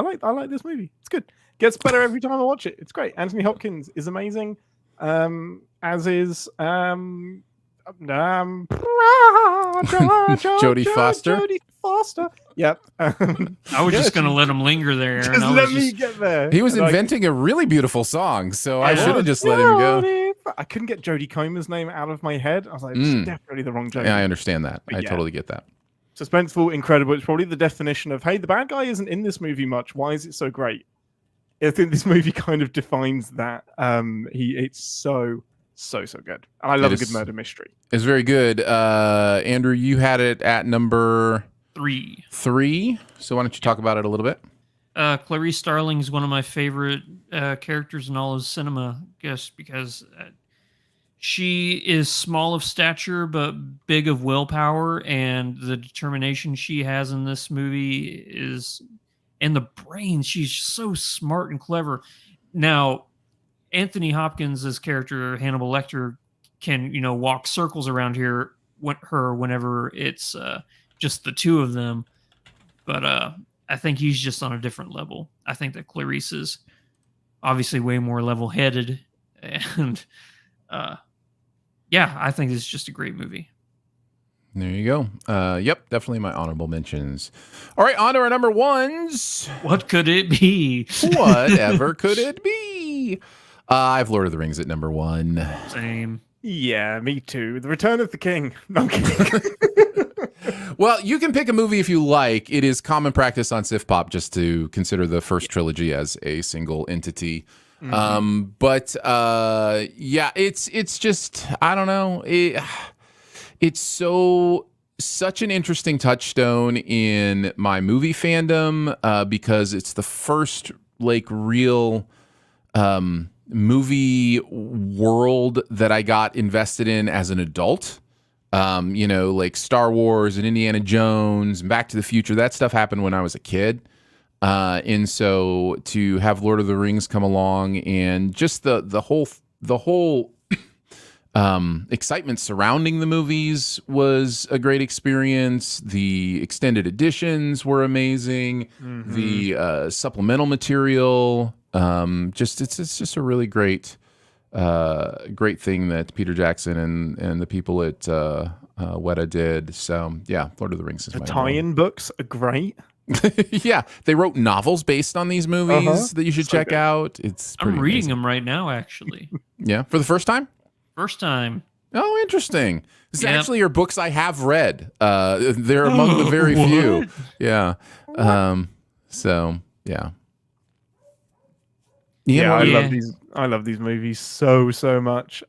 like this movie. It's good. Gets better every time I watch it. It's great. Anthony Hopkins is amazing. As is Jodie Foster. Jodie Foster. Yep. I was just gonna let him linger there. Just let me get there. He was inventing a really beautiful song, so I should have just let him go. I couldn't get Jodie Comer's name out of my head. I was like, it's definitely the wrong Jodie. Yeah, I understand that. I totally get that. Suspenseful, incredible. It's probably the definition of, hey, the bad guy isn't in this movie much. Why is it so great? I think this movie kind of defines that. It's so good. And I love a good murder mystery. It's very good. Andrew, you had it at number 3. So why don't you talk about it a little bit? Clarice Starling is one of my favorite characters in all of cinema, I guess, because she is small of stature but big of willpower, and the determination she has in this movie is, and the brains, she's so smart and clever. Now, Anthony Hopkins' character, Hannibal Lecter, can, walk circles around her whenever it's just the two of them. But I think he's just on a different level. I think that Clarice is obviously way more level-headed. And I think it's just a great movie. There you go. Yep, definitely my honorable mentions. All right, on to our number 1s. What could it be? Whatever could it be? I have Lord of the Rings at number 1. Same. Yeah, me too. The Return of the King. No, I'm kidding. Well, you can pick a movie if you like. It is common practice on Sif Pop just to consider the first trilogy as a single entity. Mm-hmm. It's just, I don't know. It's so such an interesting touchstone in my movie fandom because it's the first like real movie world that I got invested in as an adult. Like Star Wars and Indiana Jones and Back to the Future. That stuff happened when I was a kid. And so to have Lord of the Rings come along and just the whole excitement surrounding the movies was a great experience. The extended editions were amazing. Mhm. The supplemental material, it's just a really great thing that Peter Jackson and the people at Weta did. So yeah, Lord of the Rings is The my tie-in books are great. yeah, they wrote novels based on these movies that you should So check good. out. It's pretty I'm reading amazing. them right now, actually. Yeah, for the first time. First time. Oh, interesting. This Yep. actually are books I have read. They're among the very few. What? Yeah. So yeah. Yeah, I Yeah. love these. I love these movies so much.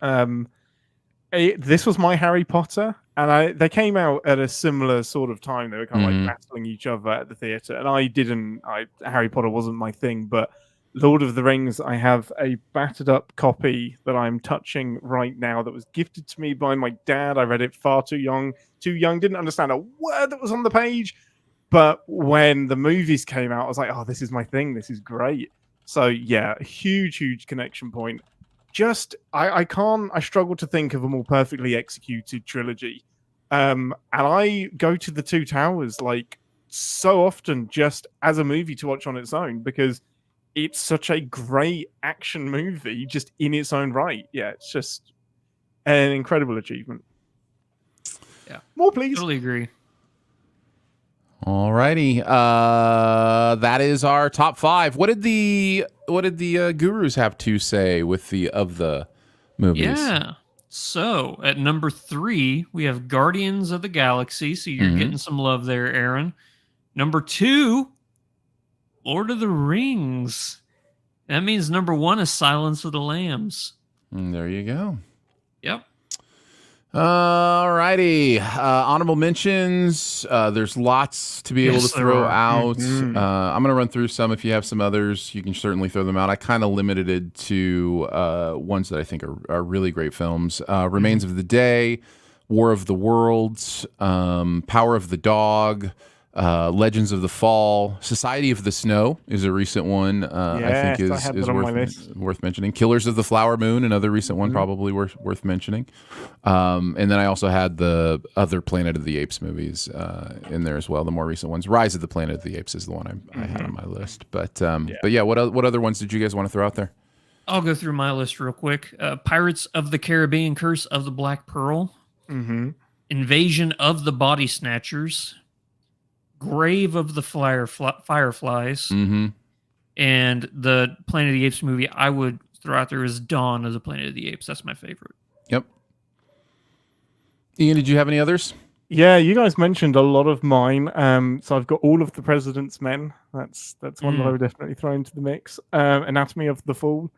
This was my Harry Potter, and they came out at a similar sort of time. They were kind of Mhm. like battling each other at the theater, and Harry Potter wasn't my thing, but Lord of the Rings, I have a battered up copy that I'm touching right now that was gifted to me by my dad. I read it far too young, didn't understand a word that was on the page. But when the movies came out, I was like, oh, this is my thing. This is great. So yeah, huge connection point. I struggle to think of a more perfectly executed trilogy. And I go to The Two Towers like so often just as a movie to watch on its own because it's such a great action movie just in its own right. Yeah, it's just an incredible achievement. Yeah. More please. Totally agree. Alrighty. That is our top 5. What did the gurus have to say with the movies? Yeah. So at number 3, we have Guardians of the Galaxy. So you're Mhm. getting some love there, Aaron. Number 2, Lord of the Rings. That means number 1 is Silence of the Lambs. There you go. Yep. Alrighty. Honorable mentions. There's lots to be able to Yes, there throw are. out. Mhm. I'm going to run through some. If you have some others, you can certainly throw them out. I kind of limited it to ones that I think are really great films. Remains of the Day, War of the Worlds, Power of the Dog, Legends of the Fall, Society of the Snow is a recent one. I think Yes, I had is that on my list. worth mentioning. Killers of the Flower Moon, another recent one, probably worth mentioning. And then I also had the other Planet of the Apes movies in there as well. The more recent ones, Rise of the Planet of the Apes is the one I had on my list. But yeah, what other ones did you guys want to throw out there? I'll go through my list real quick. Pirates of the Caribbean, Curse of the Black Pearl, Mm-hmm. Invasion of the Body Snatchers, Grave of the Fireflies, Mm-hmm. and the Planet of the Apes movie I would throw out there is Dawn of the Planet of the Apes. That's my favorite. Yep. Ian, did you have any others? Yeah, you guys mentioned a lot of mine. So I've got all of the President's Men. That's one that I would definitely throw into the mix. Anatomy of the Fall.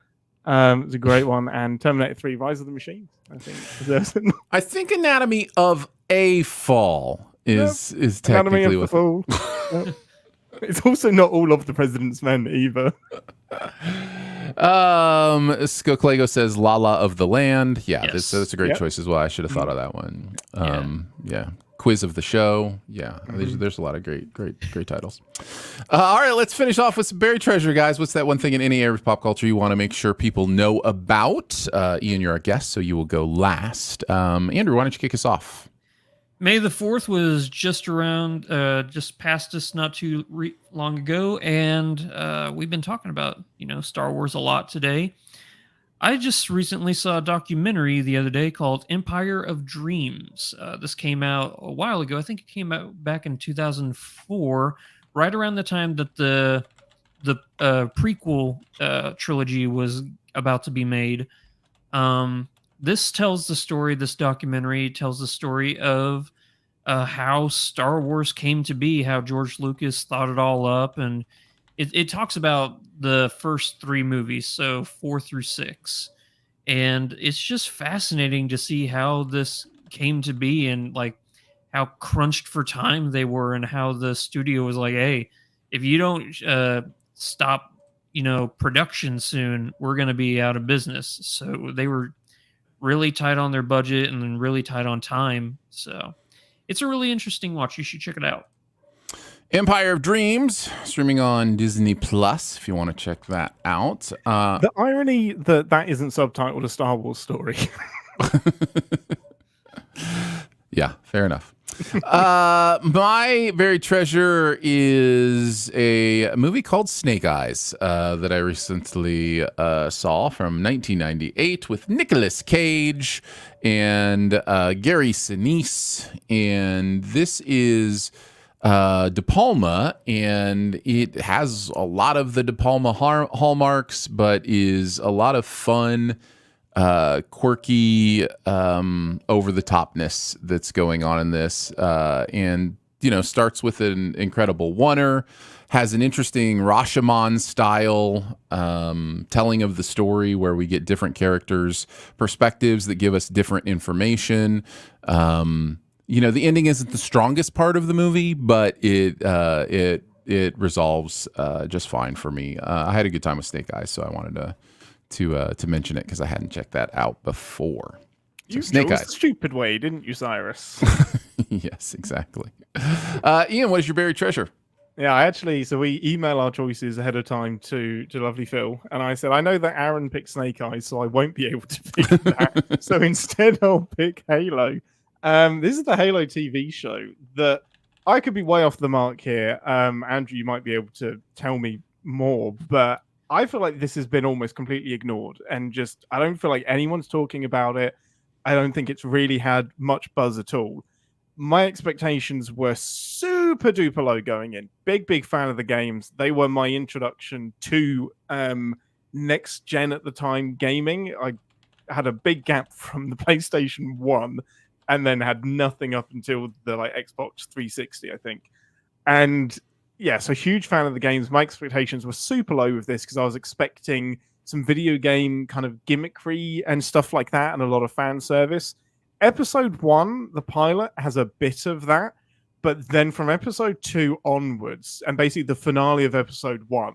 It's a great one. And Terminator 3, Rise of the Machines, I think. I think Anatomy of a Fall is Anatomy technically of the what. Fall. Yep. It's also not all of the President's Men either. Skoklego says Lala of the Land. Yeah, Yes. that's a great Yep. choice as well. I should have thought of that one. Yeah. Quiz of the Show. Yeah, there's a lot of great titles. All right, let's finish off with some buried treasure, guys. What's that one thing in any area of pop culture you want to make sure people know about? Ian, you're our guest, so you will go last. Andrew, why don't you kick us off? May the 4th was just around, just past us not too long ago, and we've been talking about, Star Wars a lot today. I just recently saw a documentary the other day called Empire of Dreams. This came out a while ago. I think it came out back in 2004, right around the time that the prequel trilogy was about to be made. This documentary tells the story of how Star Wars came to be, how George Lucas thought it all up, and it talks about the first 3 movies, so 4 through 6. And it's just fascinating to see how this came to be and like how crunched for time they were, and how the studio was like, "Hey, if you don't stop, production soon, we're going to be out of business." So they were really tight on their budget and then really tight on time. So it's a really interesting watch. You should check it out. Empire of Dreams, streaming on Disney Plus, if you want to check that out. The irony that isn't subtitled a Star Wars story. Yeah, fair enough. My buried treasure is a movie called Snake Eyes that I recently saw from 1998 with Nicolas Cage and Gary Sinise. And this is De Palma, and it has a lot of the De Palma hallmarks, but is a lot of fun, quirky, over the topness that's going on in this, and starts with an incredible oneer, has an interesting Rashomon style telling of the story where we get different characters' perspectives that give us different information. The ending isn't the strongest part of the movie, but it resolves just fine for me. I had a good time with Snake Eyes, so I wanted to mention it because I hadn't checked that out before. So You Snake chose Eyes. the stupid way, didn't you, Cyrus? Yes, exactly. Ian, what is your buried treasure? Yeah, so we email our choices ahead of time to lovely Phil, and I said, I know that Aaron picked Snake Eyes, so I won't be able to pick that. So instead, I'll pick Halo. This is the Halo TV show that I could be way off the mark here. Andrew, you might be able to tell me more, but I feel like this has been almost completely ignored, and I don't feel like anyone's talking about it. I don't think it's really had much buzz at all. My expectations were super duper low going in. Big fan of the games. They were my introduction to next gen at the time gaming. I had a big gap from the PlayStation 1 and then had nothing up until the Xbox 360, I think. And yeah, so huge fan of the games. My expectations were super low with this because I was expecting some video game kind of gimmickry and stuff like that and a lot of fan service. Episode 1, the pilot, has a bit of that, but then from episode 2 onwards, and basically the finale of episode 1,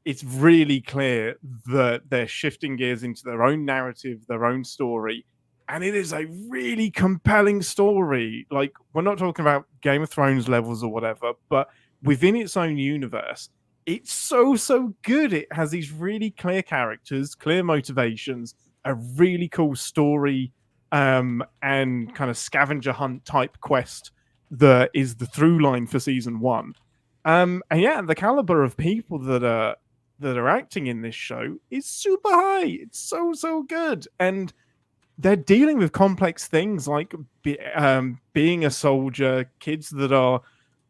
it's really clear that they're shifting gears into their own narrative, their own story, and it is a really compelling story. Like, we're not talking about Game of Thrones levels or whatever, but within its own universe, it's so good. It has these really clear characters, clear motivations, a really cool story, and kind of scavenger hunt type quest that is the through line for season 1. And yeah, the caliber of people that are acting in this show is super high. It's so good, and they're dealing with complex things like being a soldier, kids that are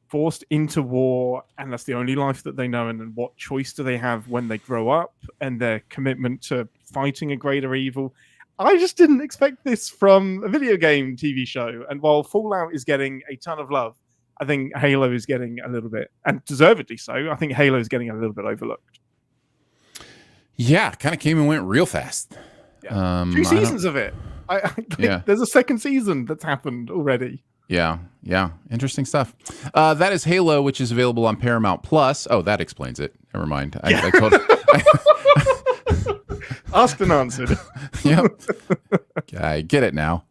forced into war, and that's the only life that they know, and then what choice do they have when they grow up, and their commitment to fighting a greater evil. I just didn't expect this from a video game TV show, and while Fallout is getting a ton of love, I think Halo is getting a little bit, and deservedly so, I think Halo is getting a little bit overlooked. Yeah, kind of came and went real fast. Yeah. 2 seasons of it. I think there's a second season that's happened already. Yeah. Interesting stuff. That is Halo, which is available on Paramount Plus. Oh, that explains it. Never mind. I told Asked and answered. Yep. I get it now.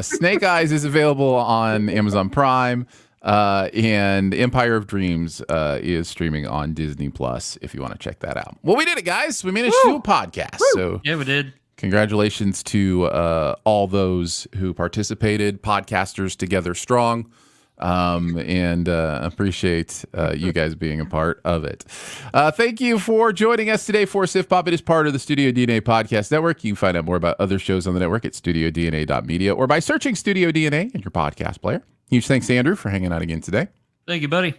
Snake Eyes is available on Amazon Prime. And Empire of Dreams is streaming on Disney Plus if you want to check that out. Well, we did it, guys. We managed to do a podcast. So yeah, we did. Congratulations to all those who participated, podcasters together strong, and appreciate you guys being a part of it. Thank you for joining us today for Sif Pop. It is part of the Studio DNA Podcast Network. You can find out more about other shows on the network at studiodna.media or by searching Studio DNA in your podcast player. Huge thanks to Andrew for hanging out again today. Thank you, buddy.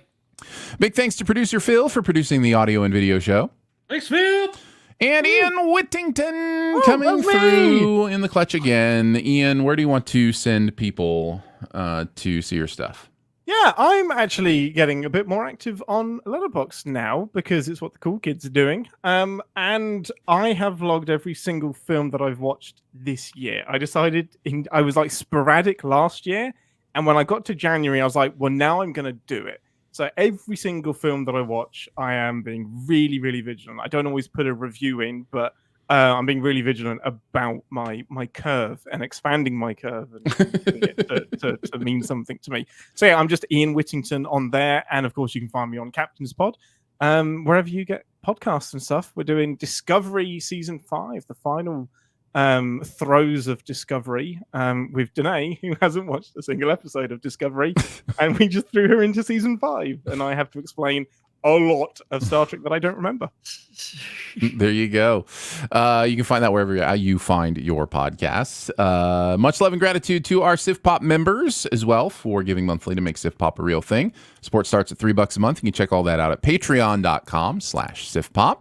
Big thanks to producer Phil for producing the audio and video show. Thanks, Phil. And Ian Whittington coming through in the clutch again. Ian, where do you want to send people to see your stuff? Yeah, I'm actually getting a bit more active on Letterboxd now because it's what the cool kids are doing. And I have logged every single film that I've watched this year. I decided I was like sporadic last year, And when I got to January, I was like, well, now I'm going to do it. So every single film that I watch, I am being really, really vigilant. I don't always put a review in, but I'm being really vigilant about my curve and expanding my curve and getting it to mean something to me. So yeah, I'm just Ian Whittington on there. And of course, you can find me on Captain's Pod, wherever you get podcasts and stuff. We're doing Discovery Season 5, the final throes of Discovery, with Danae, who hasn't watched a single episode of Discovery, and we just threw her into Season 5, and I have to explain a lot of Star Trek that I don't remember. There you go. You can find that wherever you find your podcasts. Much love and gratitude to our Sif Pop members as well for giving monthly to make Sif Pop a real thing. Support starts at $3 a month. You can check all that out at patreon.com/SifPop.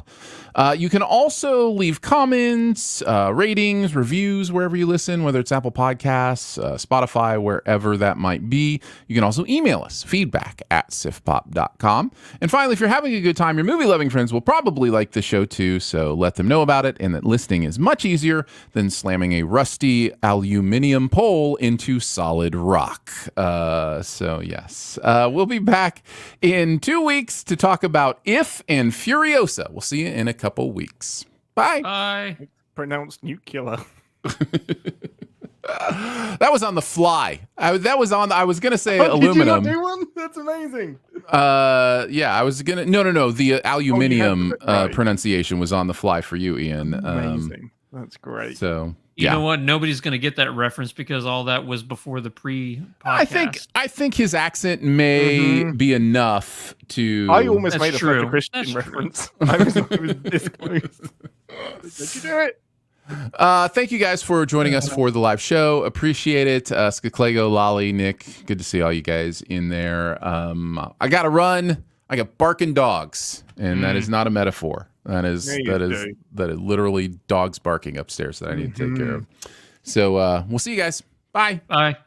You can also leave comments, ratings, reviews, wherever you listen, whether it's Apple Podcasts, Spotify, wherever that might be. You can also email us, feedback@sifpop.com. And finally, if you're having a good time, your movie-loving friends will probably like the show too, so let them know about it, and that listening is much easier than slamming a rusty aluminum pole into solid rock. So yes, we'll be back in 2 weeks to talk about If and Furiosa. We'll see you in a couple weeks. Bye. Bye. Pronounced nuclear. That was on the fly. I was going to say aluminum. Did you not do one? That's amazing. Yeah, I was going to. No. The aluminum right. pronunciation was on the fly for you, Ian. Amazing. That's great. So, You know what? Nobody's going to get that reference because all that was before the pre-podcast. I think his accent may be enough to. I almost That's made a true. Fletcher Christian That's reference. I was this close. Did you do it? Thank you guys for joining us for the live show. Appreciate it. Skaklego, Lolly, Nick, good to see all you guys in there. I got to run. I got barking dogs, and that is not a metaphor. That is literally dogs barking upstairs that I need to take care of. So we'll see you guys. Bye. Bye.